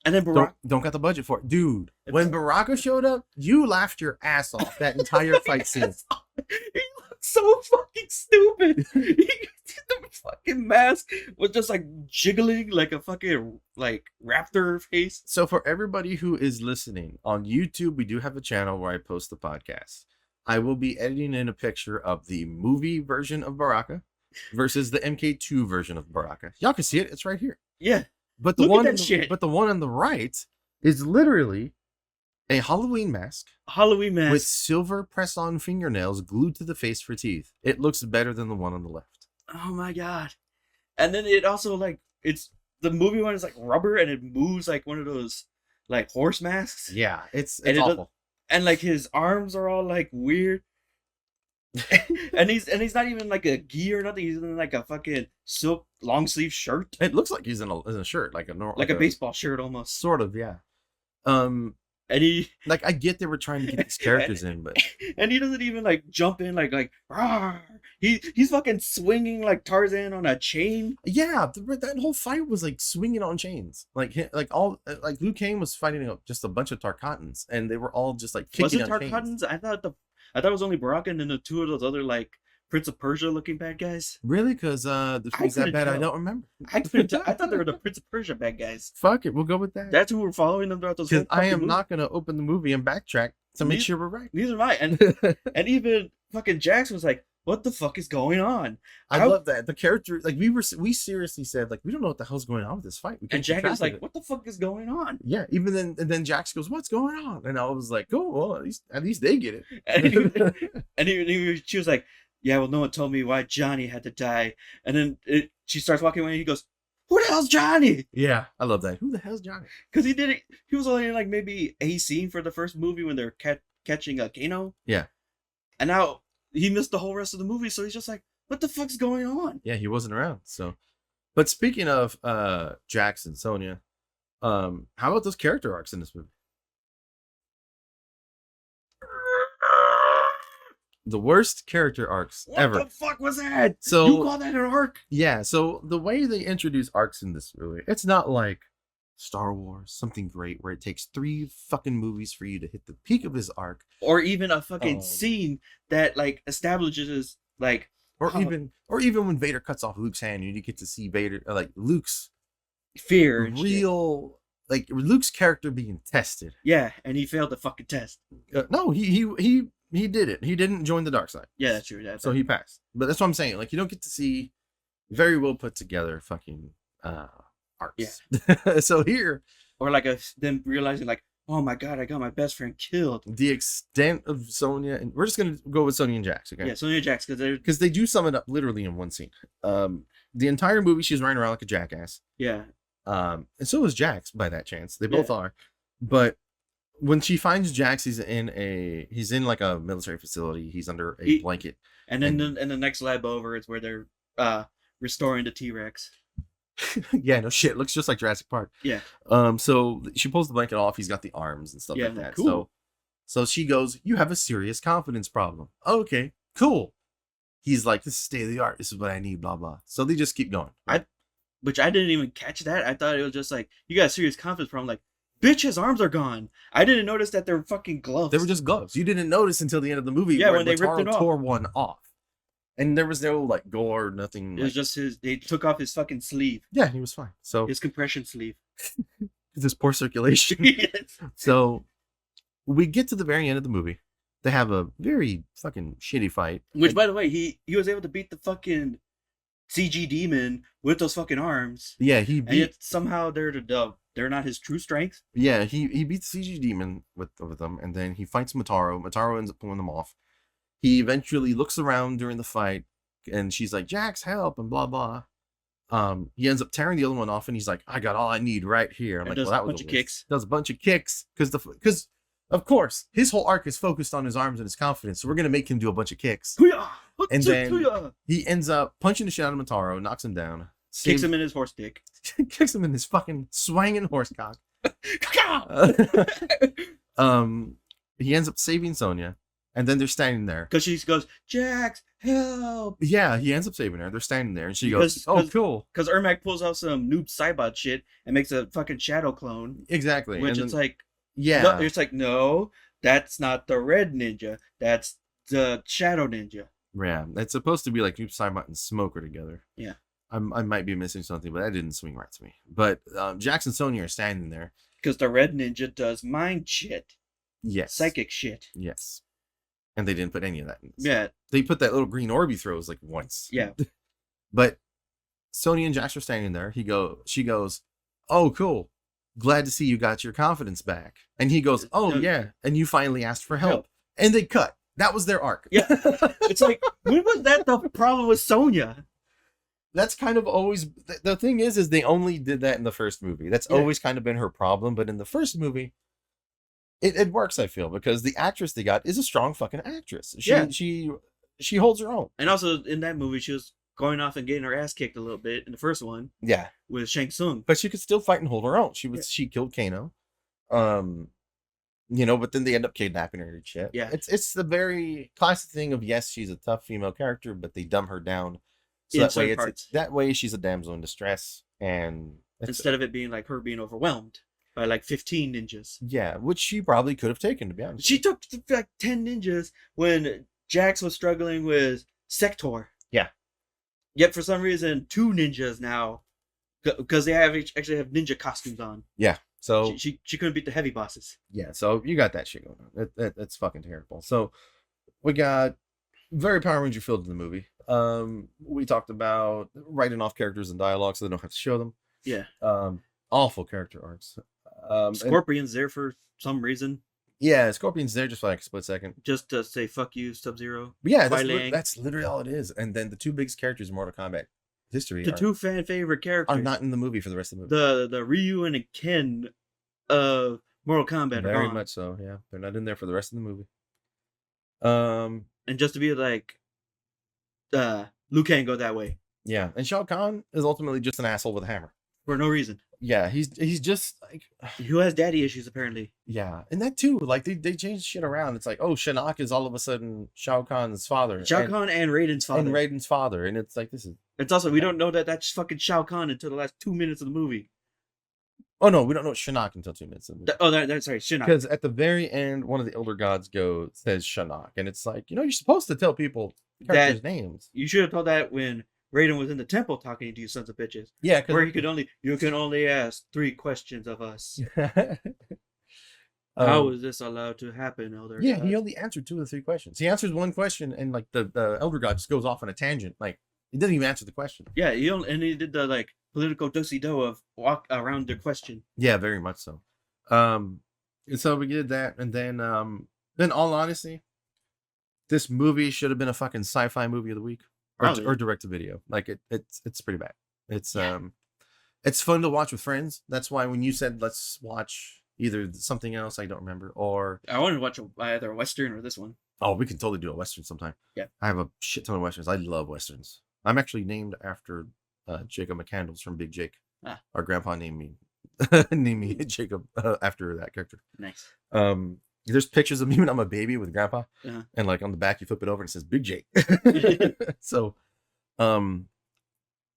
and then Baraka don't got the budget for it. Dude, when Baraka showed up, you laughed your ass off that entire fight scene. He looked so fucking stupid. The fucking mask was just like jiggling like a fucking like raptor face. So for everybody who is listening on YouTube, we do have a channel where I post the podcast. I will be editing in a picture of the movie version of Baraka versus the MK2 version of Baraka. Y'all can see it. It's right here. Yeah. But the one on the right is literally a Halloween mask. With silver press-on fingernails glued to the face for teeth. It looks better than the one on the left. Oh my god. And then it also like it's the movie one is like rubber and it moves like one of those like horse masks. Yeah, it's awful. And like his arms are all like weird. and he's not even like a gi or nothing. He's in like a fucking silk long sleeve shirt. It looks like he's in a shirt, like a normal, like a baseball shirt almost. Sort of, yeah. And he like I get they were trying to get these characters in, but and he doesn't even like jump in like rawr. He's fucking swinging like Tarzan on a chain. Yeah, that whole fight was like swinging on chains. Like Liu Kang was fighting just a bunch of Tarkatans, and they were all just like kicking on chains. Was it Tarkatans? I thought it was only Baraka and then the two of those other like Prince of Persia looking bad guys. Really? Because the things that bad, I don't remember. I thought they were the Prince of Persia bad guys. Fuck it, we'll go with that. That's who were following them throughout those. Because I am not gonna open the movie and backtrack to make sure we're right. Neither am I. And even fucking Jackson was like, "What the fuck is going on?" I love that the character. Like we seriously said like we don't know what the hell's going on with this fight. And Jackson's like, "What the fuck is going on?" Yeah. Even then, and then Jax goes, "What's going on?" And I was like, "Oh, well, at least they get it." And she was like, "Yeah, well, no one told me why Johnny had to die." And then she starts walking away and he goes, "Who the hell's Johnny?" Yeah, I love that. Who the hell's Johnny? Because he did it. He was only in like maybe a scene for the first movie when they're catching a Kano. Yeah. And now he missed the whole rest of the movie, so he's just like, what the fuck's going on? Yeah, he wasn't around. So, but speaking of Jax and Sonya, how about those character arcs in this movie? The worst character arcs ever. What the fuck was that? So you call that an arc? Yeah. So the way they introduce arcs in this movie, it's not like Star Wars, something great where it takes 3 fucking movies for you to hit the peak of his arc, or even a fucking scene that like establishes like, even when Vader cuts off Luke's hand, you get to see Vader like Luke's fear, real like Luke's character being tested. Yeah, and he failed the fucking test. No, he did it. He didn't join the dark side. Yeah, that's true. So he passed. But that's what I'm saying. Like, you don't get to see very well put together fucking arcs. Yeah. So here, or like them realizing like, oh my god, I got my best friend killed. The extent of Sonya, and we're just gonna go with Sonya and Jax, okay? Yeah, Sonya and Jax, because they do sum it up literally in one scene. The entire movie she's running around like a jackass. Yeah. And so is Jax by that chance. They both are. But when she finds Jax, he's in like a military facility. He's under a blanket. And then in the next lab over, it's where they're restoring the T-Rex. Yeah, no shit. Looks just like Jurassic Park. Yeah. So she pulls the blanket off. He's got the arms and stuff like that. Cool. So she goes, "You have a serious confidence problem." Okay, cool. He's like, "This is state of the art. This is what I need." Blah blah. So they just keep going. Right? Which I didn't even catch that. I thought it was just like, you got a serious confidence problem. Like, bitch, his arms are gone. I didn't notice that they're fucking gloves. They were just gloves. You didn't notice until the end of the movie. Yeah, when they ripped it off. Tore one off. And there was no like gore, nothing. It was just they took off his fucking sleeve. Yeah, he was fine. So his compression sleeve. This poor circulation. Yes. So we get to the very end of the movie. They have a very fucking shitty fight. Which, by the way, he was able to beat the fucking CG demon with those fucking arms. Yeah, he beat. And yet somehow they're not his true strength. Yeah, he beats the CG demon with them, and then he fights Motaro. Motaro ends up pulling them off. He eventually looks around during the fight, and she's like, "Jax, help!" and blah blah. He ends up tearing the other one off, and he's like, "I got all I need right here." I'm like, "Well, that was a bunch of kicks." Does a bunch of kicks because of course his whole arc is focused on his arms and his confidence, so we're gonna make him do a bunch of kicks. And then he ends up punching the shit out of Motaro, knocks him down, kicks him in his horse dick, kicks him in his fucking swanging horse cock. He ends up saving Sonya. And then they're standing there. Because she goes, Jax, help! Yeah, he ends up saving her. They're standing there, and she goes, oh, cool. Because Ermac pulls out some noob Cybot shit and makes a fucking shadow clone. Exactly. Which it's like, no, it's like, no, that's not the red ninja. That's the shadow ninja. Yeah, it's supposed to be like Noob Saibot and Smoker together. Yeah. I might be missing something, but that didn't swing right to me. But Jax and Sonya are standing there. Because the red ninja does mind shit. Yes. Psychic shit. Yes. And they didn't put any of that in this. Yeah. They put that little green orb he throws like once. Yeah. But Sonya and Jax are standing there. She goes, oh, cool. Glad to see you got your confidence back. And he goes, oh, yeah. And you finally asked for help. And they cut. That was their arc. Yeah. It's like, when was that the problem with Sonya? That's kind of always the thing is they only did that in the first movie. That's always kind of been her problem. But in the first movie, it works, I feel, because the actress they got is a strong fucking actress. She holds her own. And also in that movie, she was going off and getting her ass kicked a little bit in the first one. Yeah. With Shang Tsung. But she could still fight and hold her own. She killed Kano. But then they end up kidnapping her and shit. Yeah. It's the very classic thing of, yes, she's a tough female character, but they dumb her down. So that way she's a damsel in distress, and instead of it being like her being overwhelmed by like 15 ninjas. Yeah, which she probably could have taken, to be honest. She took like 10 ninjas when Jax was struggling with Sector. Yeah. Yet for some reason 2 ninjas now, because they actually have ninja costumes on. Yeah. So she couldn't beat the heavy bosses. Yeah. So you got that shit going on. That's fucking terrible. So we got very Power Ranger filled in the movie. We talked about writing off characters and dialogue so they don't have to show them. Yeah. Awful character arcs. Scorpion's there for some reason. Yeah, Scorpion's there just for like a split second. Just to say fuck you, Sub-Zero. Yeah, that's literally all it is. And then the 2 biggest characters in Mortal Kombat history, the 2 fan favorite characters, are not in the movie for the rest of the movie. The Ryu and Ken of Mortal Kombat are very gone. much so. Yeah, they're not in there for the rest of the movie. And just to be like, Liu Kang go that way. Yeah, and Shao Kahn is ultimately just an asshole with a hammer for no reason. Yeah, he's just like, who has daddy issues apparently. Yeah, and that too, like they changed shit around. It's like, oh, Shinnok is all of a sudden Shao Kahn's father. Shao Kahn and Raiden's father. And it's like, this is. It's also, we don't know that that's fucking Shao Kahn until the last 2 minutes of the movie. Oh no, we don't know Shinnok until 2 minutes of the movie. That's sorry, Shinnok. Because at the very end, one of the elder gods says Shinnok, and it's like, you're supposed to tell people characters' names. You should have told that when Raiden was in the temple talking to you sons of bitches. Yeah, where you can only ask 3 questions of us. How is this allowed to happen, Elder? Yeah, God? He only answered 2 of the 3 questions. He answers one question, and like the elder god just goes off on a tangent. Like, he doesn't even answer the question. Yeah, he did the like political do-si-do of walk around the question. Yeah, very much so. And so we did that, and then all honesty, this movie should have been a fucking sci-fi movie of the week. Or direct to video. Like it's pretty bad. It's fun to watch with friends. That's why when you said let's watch either something else, I don't remember, or I wanted to watch either a Western or this one. Oh, we can totally do a Western sometime. Yeah. I have a shit ton of Westerns. I love Westerns. I'm actually named after Jacob McCandles from Big Jake. Our grandpa named me Jacob after that character. Nice. There's pictures of me when I'm a baby with grandpa, and like on the back you flip it over and it says Big Jake. So,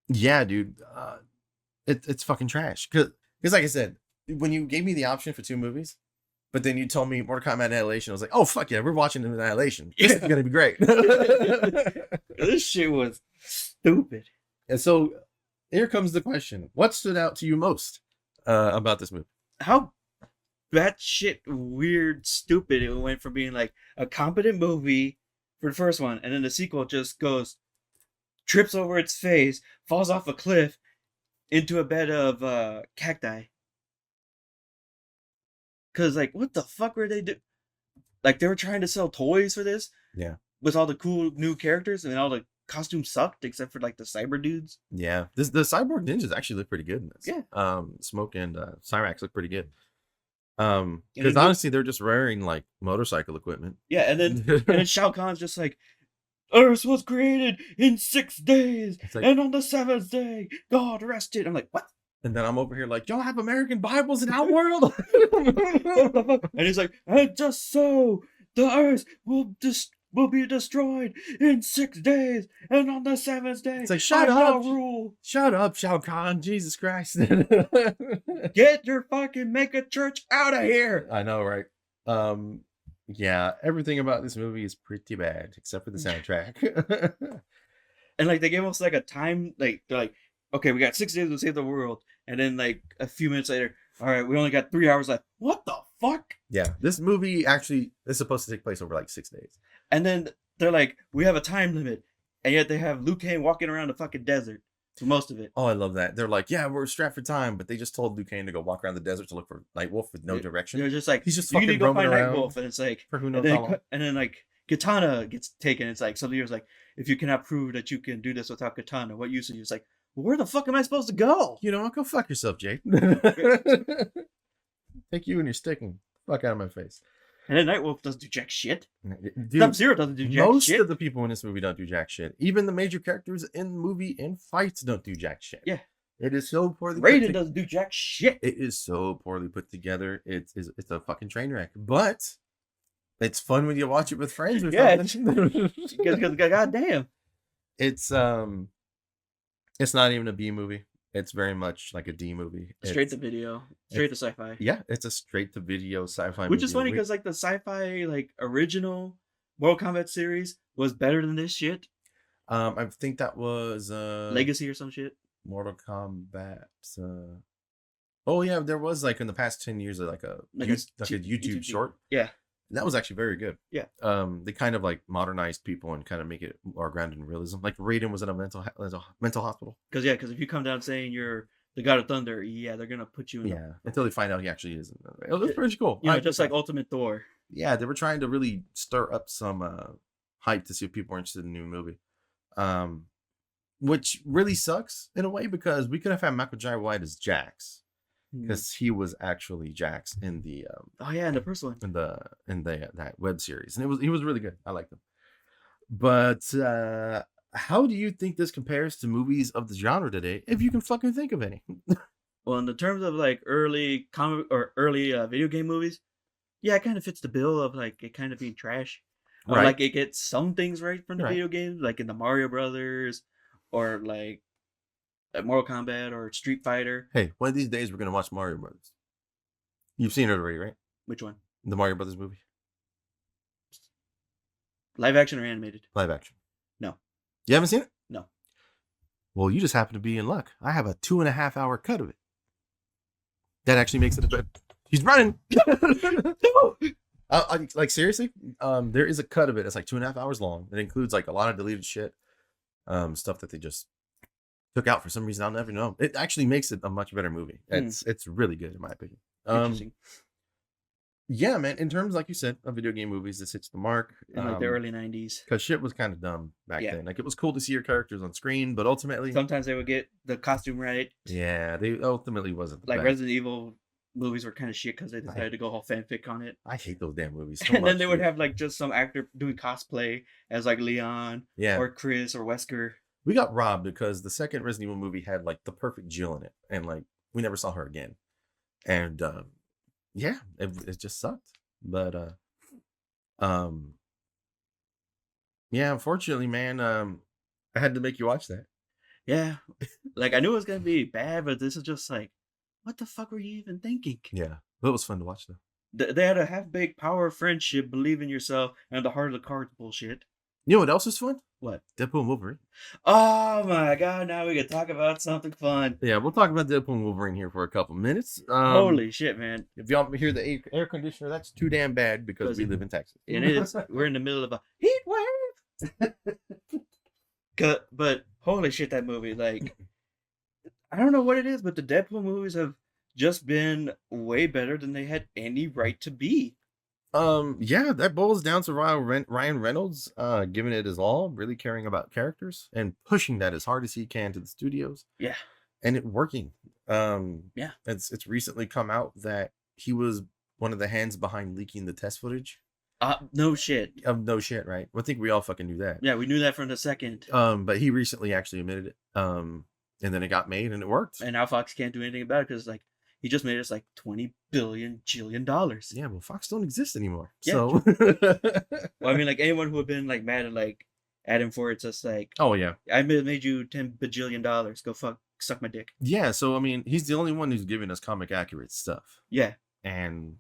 yeah, dude, it's fucking trash. Because like I said, when you gave me the option for 2 movies, but then you told me Mortal Kombat Annihilation, I was like, oh fuck yeah, we're watching Annihilation. This is gonna be great. This shit was stupid. And so here comes the question: what stood out to you most about this movie? How batshit weird, stupid it went from being like a competent movie for the first one, and then the sequel just trips over its face, falls off a cliff into a bed of cacti. Cause like, what the fuck were they doing? Like, they were trying to sell toys for this. Yeah. With all the cool new characters, and all the costumes sucked except for like the cyber dudes. Yeah, the cyborg ninjas actually look pretty good in this. Yeah. Smoke and Cyrax look pretty good. Because honestly, they're just wearing like motorcycle equipment. Yeah, and then Shao Kahn's just like, Earth was created in 6 days, like, and on the 7th day, God rested. I'm like, what? And then I'm over here like, y'all have American Bibles in Outworld? And he's like, and just so the earth will be destroyed in 6 days, and on the 7th day, it's like, shut up, rule. Shut up, Shao Kahn. Jesus Christ. Get your fucking mega church out of here. I know, right? Yeah, everything about this movie is pretty bad, except for the soundtrack. And like they gave us like a time, like they're like, okay, we got 6 days to save the world, and then like a few minutes later, all right, we only got 3 hours left. What the fuck? Yeah, this movie actually is supposed to take place over like 6 days. And then they're like, we have a time limit, and yet they have Liu Kang walking around the fucking desert for most of it. Oh, I love that. They're like, yeah, we're strapped for time, but they just told Liu Kang to go walk around the desert to look for Nightwolf with no direction. They're just like, he's just you need fucking to go find roaming around Nightwolf, and it's like, for who knows how long. And then like Katana gets taken. It's like somebody was like, if you cannot prove that you can do this without Katana, what use are you? It's like, well, where the fuck am I supposed to go? You know what? Go fuck yourself, Jake. Take you and your sticking. Fuck out of my face. And then Nightwolf doesn't do jack shit. Sub-Zero doesn't do jack most shit. Most of the people in this movie don't do jack shit. Even the major characters in the movie in fights don't do jack shit. Yeah. It is so poorly Raiden doesn't do jack shit. It is so poorly put together. It's a fucking train wreck. But it's fun when you watch it with friends or something. Because goddamn. It's not even a B movie. It's very much like a D movie. Straight to video. Straight to sci-fi. Yeah, it's a straight to video sci-fi movie. Which is funny because like the sci-fi like original Mortal Kombat series was better than this shit. I think that was Legacy or some shit. Mortal Kombat. Oh yeah, there was like in the past 10 years like a YouTube short. Yeah. That was actually very good. Yeah. They kind of like modernized people and kind of make it more grounded in realism. Like Raiden was in a mental hospital. Because if you come down saying you're the God of Thunder, yeah, they're gonna put you in. Until they find out he actually is. It was pretty cool. You know, just like Ultimate Thor. Yeah, they were trying to really stir up some hype to see if people were interested in the new movie. Which really sucks in a way because we could have had Michael Jai White as Jax. Because he was actually Jax in the in the first one in that web series, and he was really good. I liked him. But how do you think this compares to movies of the genre today, if you can fucking think of any? Well, in the terms of like early comic or early video game movies, yeah, it kind of fits the bill of like it kind of being trash, or right. Like it gets some things right from the video games, like in the Mario Brothers, or like Mortal Kombat or Street Fighter. Hey, one of these days we're gonna watch Mario Brothers. You've seen it already, right? Which one? The Mario Brothers movie. Live action or animated? Live action. No. You haven't seen it? No. Well, you just happen to be in luck. I have a 2.5 hour cut of it. That actually makes it a bit. He's running. No. Like seriously, there is a cut of it. It's like 2.5 hours long. It includes like a lot of deleted shit, stuff that they just took out for some reason. I'll never know. It actually makes it a much better movie. It's really good in my opinion. Interesting. Yeah, man. In terms, like you said, of video game movies, this hits the mark. In like the early 90s. Because shit was kind of dumb back then. Like it was cool to see your characters on screen, but ultimately sometimes they would get the costume right. Yeah, they ultimately wasn't like best. Resident Evil movies were kind of shit because they decided to go all fanfic on it. I hate those damn movies so and much, then they would have like just some actor doing cosplay as like Leon or Chris or Wesker. We got robbed because the second Resident Evil movie had like the perfect Jill in it, and like we never saw her again. And it just sucked. But unfortunately, man, I had to make you watch that. Yeah, like I knew it was gonna be bad, but this is just like, what the fuck were you even thinking? Yeah, it was fun to watch though. They had a half-baked power of friendship, believe in yourself, and the heart of the cards bullshit. You know what else is fun? What? Deadpool and Wolverine. Oh my god, now we can talk about something fun. Yeah, we'll talk about Deadpool and Wolverine here for a couple minutes. Holy shit, man. If y'all hear the air conditioner, that's too damn bad because we live in Texas. It is. We're in the middle of a heat wave. But holy shit, that movie. Like, I don't know what it is, but the Deadpool movies have just been way better than they had any right to be. Yeah, that boils down to Ryan Reynolds giving it his all, really caring about characters and pushing that as hard as he can to the studios. Yeah. And it working. Yeah. It's recently come out that he was one of the hands behind leaking the test footage. No shit. No shit, right? I think we all fucking knew that. Yeah, we knew that from the second. But he recently actually admitted it. And then it got made and it worked. And now Fox can't do anything about it because like he just made us like $20 billion. Yeah, well, Fox don't exist anymore. Yeah, so, well, I mean, like anyone who would have been like mad at like Adam for it's just like, oh yeah, I made you $10 bajillion. Go suck my dick. Yeah, so I mean, he's the only one who's giving us comic accurate stuff. Yeah, and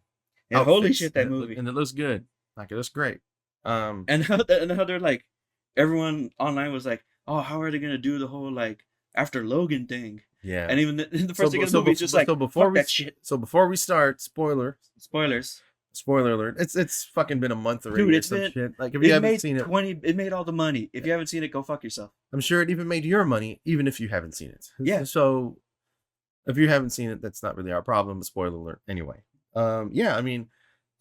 holy shit, that movie, and it looks good. Like it looks great. And how they're like, everyone online was like, oh, how are they gonna do the whole like after Logan thing? Yeah, and even the first thing in the movie is just like, fuck that shit. So before we start, spoiler alert, it's fucking been a month already. Dude, it's been shit. Like if you haven't seen it, it made all the money. If you haven't seen it, go fuck yourself. I'm sure it even made your money, even if you haven't seen it. Yeah. So if you haven't seen it, that's not really our problem. But spoiler alert, anyway. Yeah, I mean,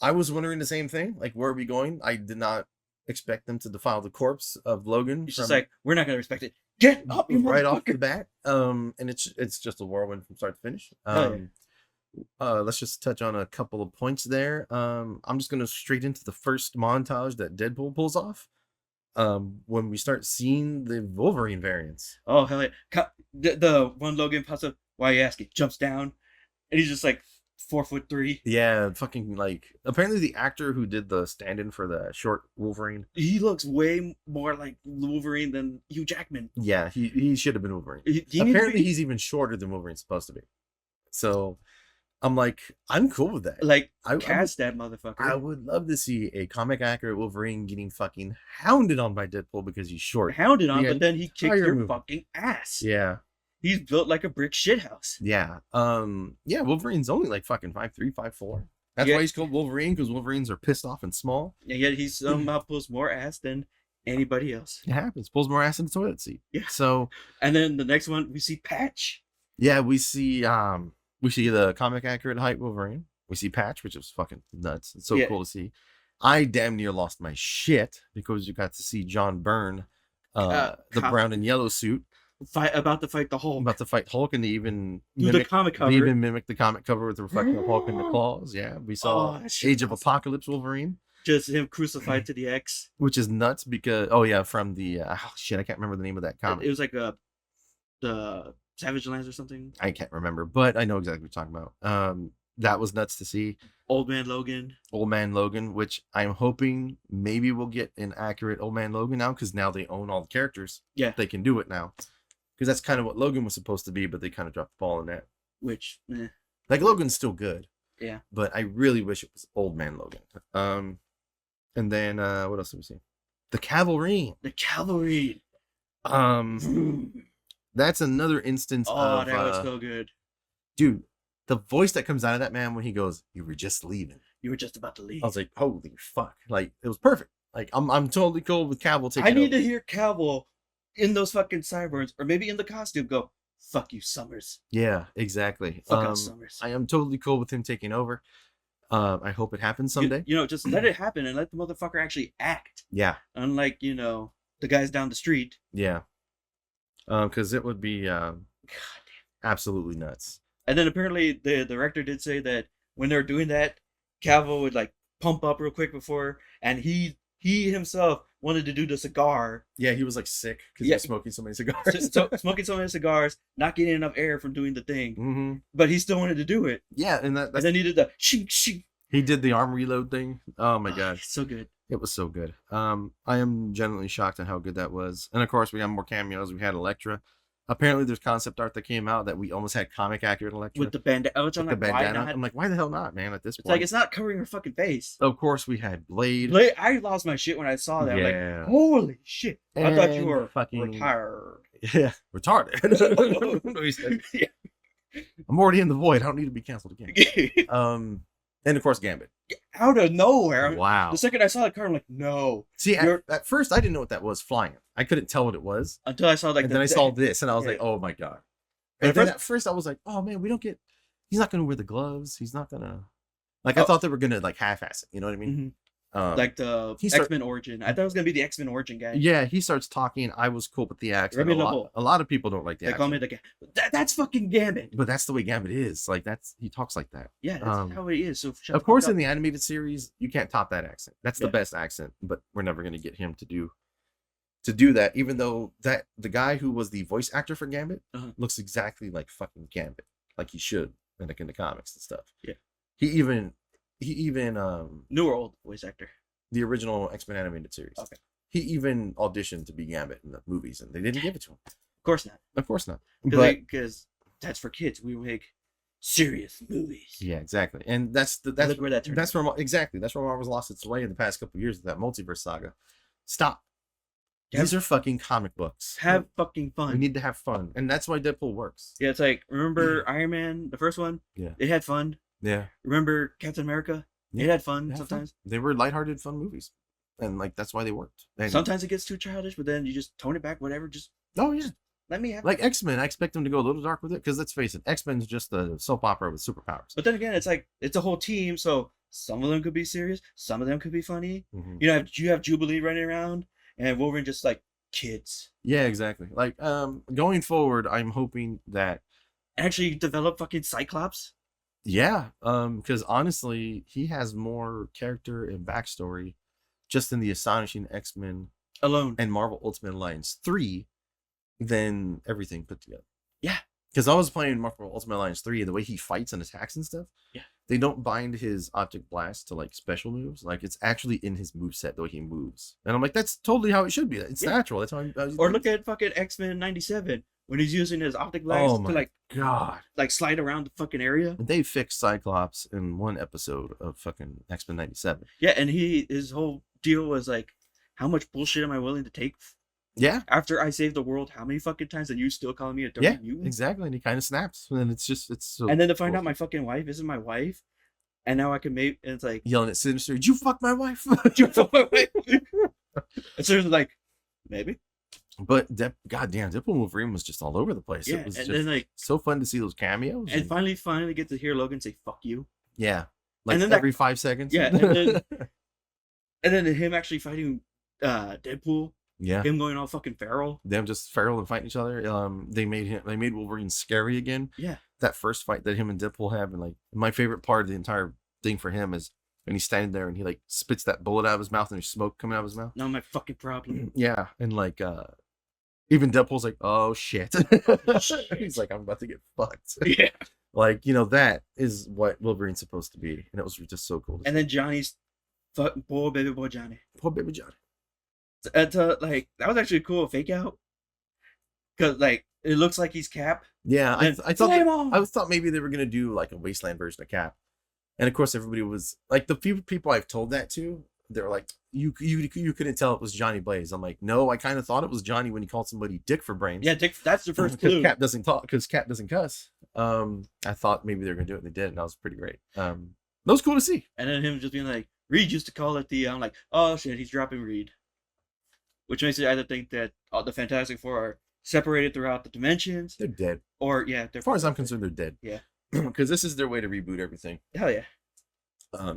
I was wondering the same thing. Like, where are we going? I did not expect them to defile the corpse of Logan. It's just like, we're not gonna respect it. Get up, you right off the bat. And it's just a whirlwind from start to finish. Let's just touch on a couple of points there. I'm just gonna straight into the first montage that Deadpool pulls off. When we start seeing the Wolverine variants. Oh hell yeah! The one Logan pops up. Why are you asking? Jumps down, and he's just like 4'3". Yeah, fucking like. Apparently, the actor who did the stand-in for the short Wolverine, he looks way more like Wolverine than Hugh Jackman. Yeah, he should have been Wolverine. Apparently, he's even shorter than Wolverine's supposed to be. So, I'm like, I'm cool with that. Like, cast that motherfucker. I would love to see a comic accurate Wolverine getting fucking hounded on by Deadpool because he's short. Hounded on, but then he kicks your fucking ass. Yeah. He's built like a brick shithouse. Yeah. Yeah, Wolverine's only like fucking 5'3", 5'4". That's why he's called Wolverine, because Wolverines are pissed off and small. Yeah, yet he somehow pulls more ass than anybody else. It happens. Pulls more ass in the toilet seat. Yeah. So, and then the next one we see Patch. Yeah, we see the comic accurate height Wolverine. We see Patch, which is fucking nuts. It's so cool to see. I damn near lost my shit because you got to see John Byrne, the brown and yellow suit. About to fight the Hulk. About to fight Hulk, and they even the comic cover. They even mimicked the comic cover with the reflection of Hulk in the claws. Yeah, we saw Age of Apocalypse Wolverine. Just him crucified to the X. Which is nuts because from the I can't remember the name of that comic. It was like the Savage Lands or something. I can't remember, but I know exactly what you're talking about. That was nuts to see. Old Man Logan, which I'm hoping maybe we'll get an accurate Old Man Logan now, because now they own all the characters. Yeah, they can do it now. Because that's kind of what Logan was supposed to be, but they kind of dropped the ball on that. Which, like, Logan's still good. Yeah. But I really wish it was Old Man Logan. And then what else did we see? The Cavalry. That's another instance of. That was so good, dude. The voice that comes out of that man when he goes, "You were just leaving. You were just about to leave." I was like, "Holy fuck!" Like, it was perfect. Like, I'm totally cool with Cavill taking. I need to hear Cavill in those fucking cyborgs, or maybe in the costume, go, "Fuck you, Summers." Yeah, exactly. Fuck out Summers. I am totally cool with him taking over. I hope it happens someday. Just let it happen and let the motherfucker actually act. Yeah. Unlike, the guys down the street. Yeah. Because it would be absolutely nuts. And then apparently the director did say that when they're doing that, Cavill would like pump up real quick before, and he himself wanted to do the cigar. Yeah, he was like sick because he was smoking so many cigars. Smoking so many cigars, not getting enough air from doing the thing. Mm-hmm. But he still wanted to do it. Yeah, and then he did the shink shink. He did the arm reload thing. Oh my god, so good. It was so good. I am genuinely shocked at how good that was. And of course, we got more cameos. We had Elektra. Apparently, there's concept art that came out that we almost had comic accurate Elektra with the bandana. Which I'm like, why not? I'm like, why the hell not, man? At this point, it's like it's not covering her fucking face. Of course, we had Blade. I lost my shit when I saw that. Yeah. I'm like, holy shit! I thought you were fucking retired. Yeah, retarded. Yeah. I'm already in the void. I don't need to be canceled again. And of course, Gambit. Out of nowhere. Wow. The second I saw that car, I'm like, no. See, at first, I didn't know what that was flying. I couldn't tell what it was. Until I saw then I saw this, and I was like, oh my god. And then at first, I was like, oh man, he's not going to wear the gloves. He's not going to. Like, I thought they were going to, like, half-ass it. You know what I mean? Mm-hmm. Like the X-Men origin. I thought it was going to be the X-Men origin guy. Yeah, he starts talking. I was cool with the accent. A lot of people don't like the accent. They call me the guy. That's fucking Gambit. But that's the way Gambit is. Like, he talks like that. Yeah, that's how he is. So of course, in the animated series, you can't top that accent. That's the best accent. But we're never going to get him to do that, even though the guy who was the voice actor for Gambit looks exactly like fucking Gambit. Like he should. and like in the comics and stuff. Yeah. He even new or old voice actor. The original X-Men animated series. Okay. He even auditioned to be Gambit in the movies, and they didn't give it to him. Of course not. Of course not. Because that's for kids. We make serious movies. Yeah, exactly. And that's where Marvel's lost its way in the past couple of years with that multiverse saga. Stop. These are fucking comic books. Have fucking fun. We need to have fun, and that's why Deadpool works. Yeah, it's like, remember Iron Man, the first one? Yeah, it had fun. Yeah. Remember Captain America? Yeah. It had fun sometimes. They were lighthearted, fun movies, and like that's why they worked. And sometimes it gets too childish, but then you just tone it back. Whatever, just let me have like X-Men. I expect them to go a little dark with it because let's face it, X-Men's just a soap opera with superpowers. But then again, it's like it's a whole team, so some of them could be serious, some of them could be funny. Mm-hmm. You have Jubilee running around, and Wolverine just like kids. Yeah, exactly. Like going forward, I'm hoping that actually develop fucking Cyclops. Yeah, because honestly, he has more character and backstory just in the Astonishing X-Men alone and Marvel Ultimate Alliance 3 than everything put together. Yeah. Because I was playing Marvel Ultimate Alliance 3, and the way he fights and attacks and stuff, yeah, they don't bind his optic blast to like special moves. Like it's actually in his moveset the way he moves. And I'm like, that's totally how it should be. It's natural. That's how or look at fucking X-Men 97 when he's using his optic blast to like like slide around the fucking area. They fixed Cyclops in one episode of fucking X-Men 97. Yeah, and his whole deal was like, how much bullshit am I willing to take? Yeah. After I saved the world, how many fucking times are you still calling me a dirty mutant? Exactly. And he kind of snaps. And it's so and then to find out my fucking wife isn't my wife, and now I can make, and it's like yelling at Sinister, "Did you fuck my wife? Did you fuck my wife?" And Sinister's like, maybe. But goddamn, Deadpool and Wolverine was just all over the place. Yeah, it was and just then like so fun to see those cameos. And finally get to hear Logan say "fuck you." Yeah, like and then every 5 seconds. Yeah, and then him actually fighting Deadpool. Yeah, him going all fucking feral. Them just feral and fighting each other. They made Wolverine scary again. Yeah, that first fight that him and Deadpool have, and like my favorite part of the entire thing for him is when he's standing there and he like spits that bullet out of his mouth and there's smoke coming out of his mouth. Not my fucking problem. Yeah, and like even Deadpool's like, oh shit. He's like, I'm about to get fucked. Yeah, like that is what Wolverine's supposed to be, and it was just so cool. And then Johnny's poor baby boy Johnny. Poor baby Johnny. Like that was actually a cool fake out, because like it looks like he's Cap. Yeah, I thought maybe they were gonna do like a Wasteland version of Cap, and of course everybody was like, the few people I've told that to, they're like, you couldn't tell it was Johnny Blaze. I'm like, no, I kind of thought it was Johnny when he called somebody Dick for brains. Yeah, Dick. That's the first clue. Cap doesn't talk because Cap doesn't cuss. I thought maybe they were gonna do it, and they did, and that was pretty great. That was cool to see. And then him just being like, Reed used to call it the. I'm like, oh shit, he's dropping Reed. Which makes it either think that the Fantastic Four are separated throughout the dimensions. They're dead. Or, yeah. As far as I'm concerned, they're dead. Yeah. Because this is their way to reboot everything. Hell yeah.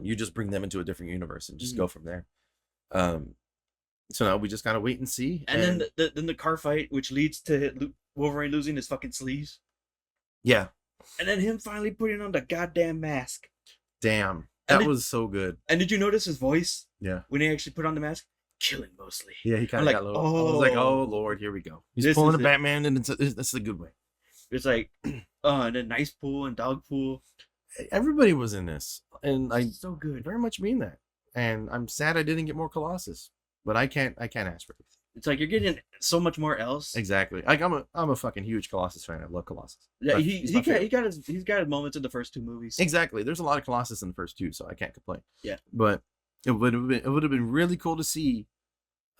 You just bring them into a different universe and just go from there. So now we just gotta wait and see. And then the car fight, which leads to Wolverine losing his fucking sleeves. Yeah. And then him finally putting on the goddamn mask. Damn. That was so good. And did you notice his voice? Yeah. And he actually put on the mask? Killing mostly. Yeah, he kind of got low. I was like, oh Lord, here we go. He's pulling a Batman, and it's a good way. It's like, and then Nice Pool and Dog Pool. Everybody was in this, and I so good. Very much mean that. And I'm sad I didn't get more Colossus, but I can't ask for it. It's like you're getting so much more else. Exactly. Like I'm a fucking huge Colossus fan. I love Colossus. Yeah, he's got his moments in the first 2 movies. Exactly. There's a lot of Colossus in the first 2, so I can't complain. Yeah. But it would have been really cool to see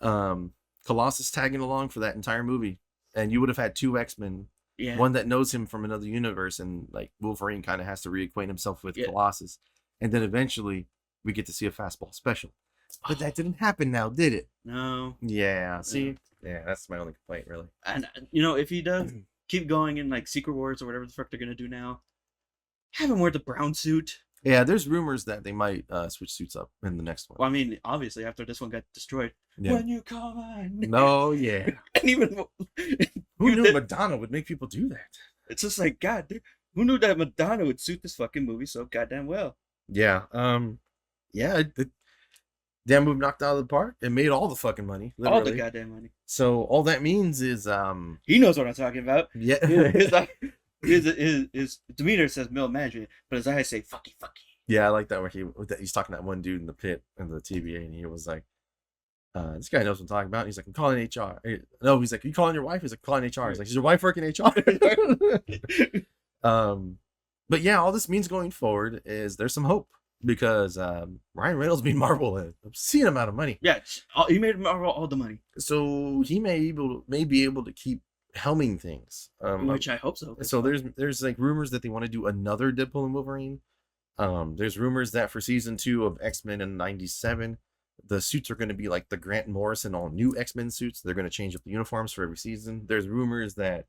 Colossus tagging along for that entire movie, and you would have had 2 X-Men, one that knows him from another universe, and like Wolverine kind of has to reacquaint himself with Colossus, and then eventually we get to see a fastball special. But that didn't happen now, did it? No. Yeah. See? Yeah, that's my only complaint, really. And if he does keep going in like Secret Wars or whatever the fuck they're gonna do now, have him wear the brown suit. Yeah, there's rumors that they might switch suits up in the next one. Well, I mean, obviously after this one got destroyed. Yeah. When you come on. No, yeah. And even who knew Madonna would make people do that? It's just like, God, dude, who knew that Madonna would suit this fucking movie so goddamn well? Yeah. Yeah. Damn move knocked out of the park. It made all the fucking money. Literally. All the goddamn money. So all that means is he knows what I'm talking about. Yeah. his demeanor says middle management, but his eyes say fucky. Yeah, I like that where he's talking to that one dude in the pit in the TVA, and he was like, this guy knows what I'm talking about. He's like, I'm calling HR. No, he's like, you calling your wife? He's like, calling HR. He's like, is your wife working HR? But yeah, all this means going forward is there's some hope because Ryan Reynolds made Marvel an obscene amount of money. Yeah, he made Marvel all the money. So he may be able to keep helming things. Which I hope so. So there's like rumors that they want to do another Deadpool and Wolverine. There's rumors that for season 2 of X-Men in '97, the suits are going to be like the Grant Morrison all new X-Men suits. They're going to change up the uniforms for every season. There's rumors that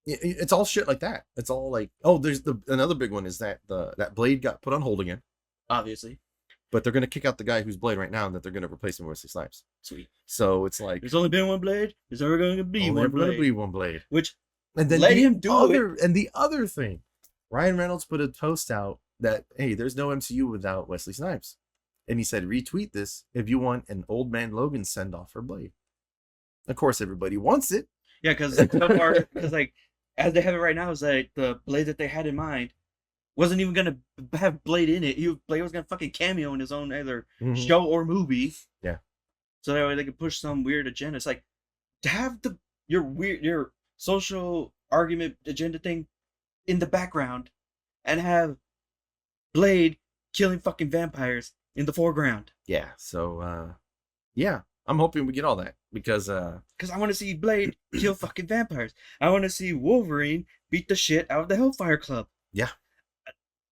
it's all shit like that. It's all like, oh, there's another big one is that that Blade got put on hold again. Obviously. But they're going to kick out the guy who's Blade right now, and that they're going to replace him with Wesley Snipes. Sweet. So it's like there's only been one Blade. There's never going to be one Blade. Which and then let him do it. And the other thing, Ryan Reynolds put a post out that, hey, there's no MCU without Wesley Snipes. And he said, retweet this if you want an Old Man Logan send-off for Blade. Of course, everybody wants it. Yeah, because so far, like, as they have it right now, is like the Blade that they had in mind wasn't even going to have Blade in it. Blade was going to fucking cameo in his own either show or movie. Yeah. So that way they could push some weird agenda. It's like, to have your social argument agenda thing in the background and have Blade killing fucking vampires in the foreground. Yeah, so yeah, I'm hoping we get all that because I want to see Blade kill fucking vampires. I want to see Wolverine beat the shit out of the Hellfire Club. Yeah.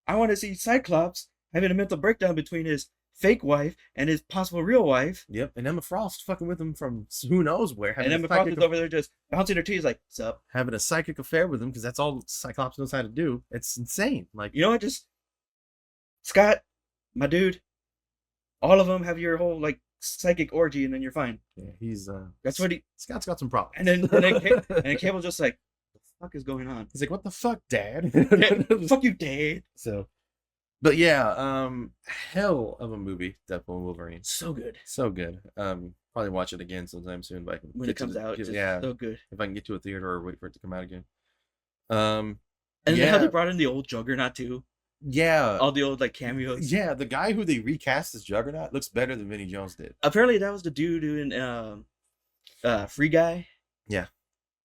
I want to see Cyclops having a mental breakdown between his fake wife and his possible real wife. Yep, and Emma Frost fucking with him from who knows where. And Emma Frost is over there just bouncing her teeth like, sup? Having a psychic affair with him because that's all Cyclops knows how to do. It's insane. Like, you know what? Just Scott, my dude, all of them have your whole like psychic orgy, and then you're fine. Yeah, he's that's what Scott's got some problems. And then Cable's just like, what the fuck is going on? He's like, what the fuck, Dad? Fuck you, Dad. So, but yeah, hell of a movie, Deadpool and Wolverine. So good. Probably watch it again sometime soon, but I can when it comes out. Yeah, so good. If I can get to a theater or wait for it to come out again. And how they brought in the old Juggernaut too. Yeah, all the old like cameos. Yeah, the guy who they recast as Juggernaut looks better than Vinnie Jones did. Apparently, that was the dude in Free Guy. Yeah,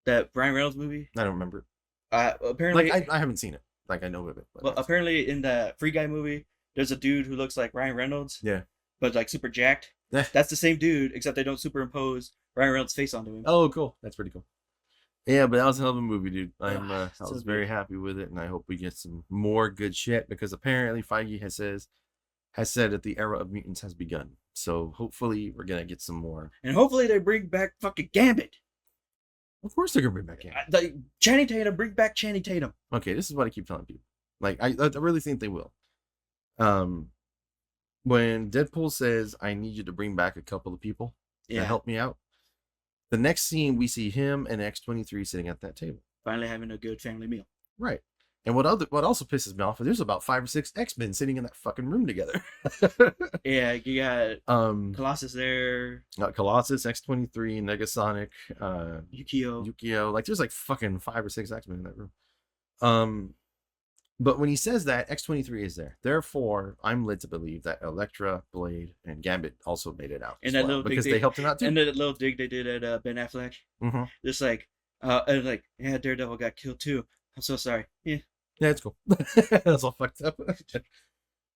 that Ryan Reynolds movie. I don't remember. Apparently, like I haven't seen it. Like I know of it. Well, apparently in the Free Guy movie, there's a dude who looks like Ryan Reynolds. Yeah, but like super jacked. That's the same dude, except they don't superimpose Ryan Reynolds' face onto him. Oh, cool. That's pretty cool. Yeah, but that was a hell of a movie, dude. I was very happy with it, and I hope we get some more good shit because apparently Feige has said that the era of mutants has begun. So hopefully we're gonna get some more. And hopefully they bring back fucking Gambit. Of course they're gonna bring back Gambit. Like Channing Tatum, bring back Channing Tatum. Okay, this is what I keep telling people. Like I really think they will. When Deadpool says, "I need you to bring back a couple of people to help me out," the next scene we see him and X-23 sitting at that table, finally having a good family meal. Right. And what also pisses me off is there's about 5 or 6 X-Men sitting in that fucking room together. Yeah, you got Colossus there. Colossus, X-23, Negasonic, Yukio. Like there's like fucking 5 or 6 X-Men in that room. But when he says that, X-23 is there. Therefore, I'm led to believe that Elektra, Blade, and Gambit also made it out. And that little because they helped him out too. And that little dig they did at Ben Affleck. Mm-hmm. Just like, yeah, Daredevil got killed too. I'm so sorry. Yeah, it's cool. That's all fucked up.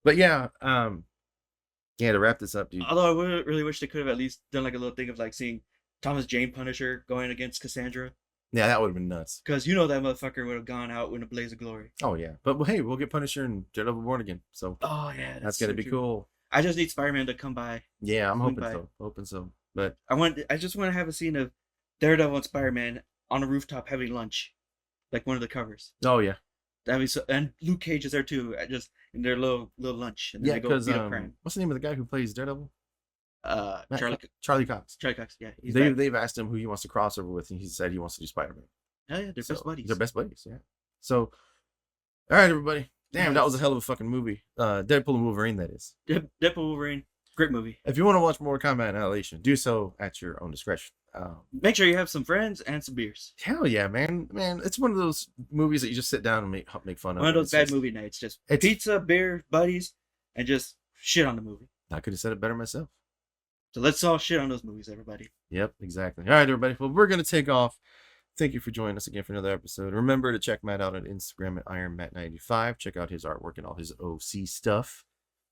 But yeah, to wrap this up, dude. Although I would really wish they could have at least done like a little thing of like seeing Thomas Jane Punisher going against Cassandra. Yeah, that would have been nuts. Because you know that motherfucker would have gone out in a blaze of glory. Oh, yeah. But hey, we'll get Punisher and Daredevil Born Again. So oh, yeah. That's going to be cool. I just need Spider-Man to come by. Yeah, I'm hoping so. But I just want to have a scene of Daredevil and Spider-Man on a rooftop having lunch. Like one of the covers. Oh, yeah. That'd be so, and Luke Cage is there too, just in their little lunch. And then they go beat up crime. What's the name of the guy who plays Daredevil? Charlie Cox. Charlie Cox, yeah. They've asked him who he wants to cross over with, and he said he wants to do Spider-Man. Oh, yeah, they're best buddies. They're best buddies, yeah. So, all right, everybody. Damn, that was a hell of a fucking movie. Deadpool and Wolverine, that is. Deadpool and Wolverine. Great movie. If you want to watch more Kombat Annihilation, do so at your own discretion. Make sure you have some friends and some beers. Hell yeah, man! It's one of those movies that you just sit down and make fun of. One of those bad movie nights. Just pizza, beer, buddies, and just shit on the movie. I could have said it better myself. So let's all shit on those movies, everybody. Yep, exactly. All right, everybody. Well, we're going to take off. Thank you for joining us again for another episode. Remember to check Matt out on Instagram at IronMatt95. Check out his artwork and all his OC stuff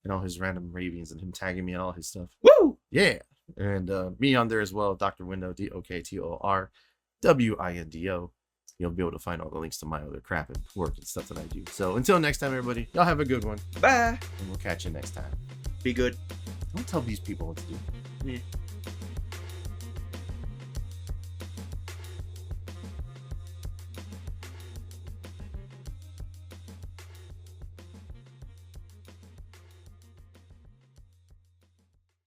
and all his random ravings and him tagging me and all his stuff. Woo! Yeah. And me on there as well, Dr. Window, DOKTORWINDO. You'll be able to find all the links to my other crap and work and stuff that I do. So until next time, everybody, y'all have a good one. Bye. And we'll catch you next time. Be good. Don't tell these people what to do. Yeah.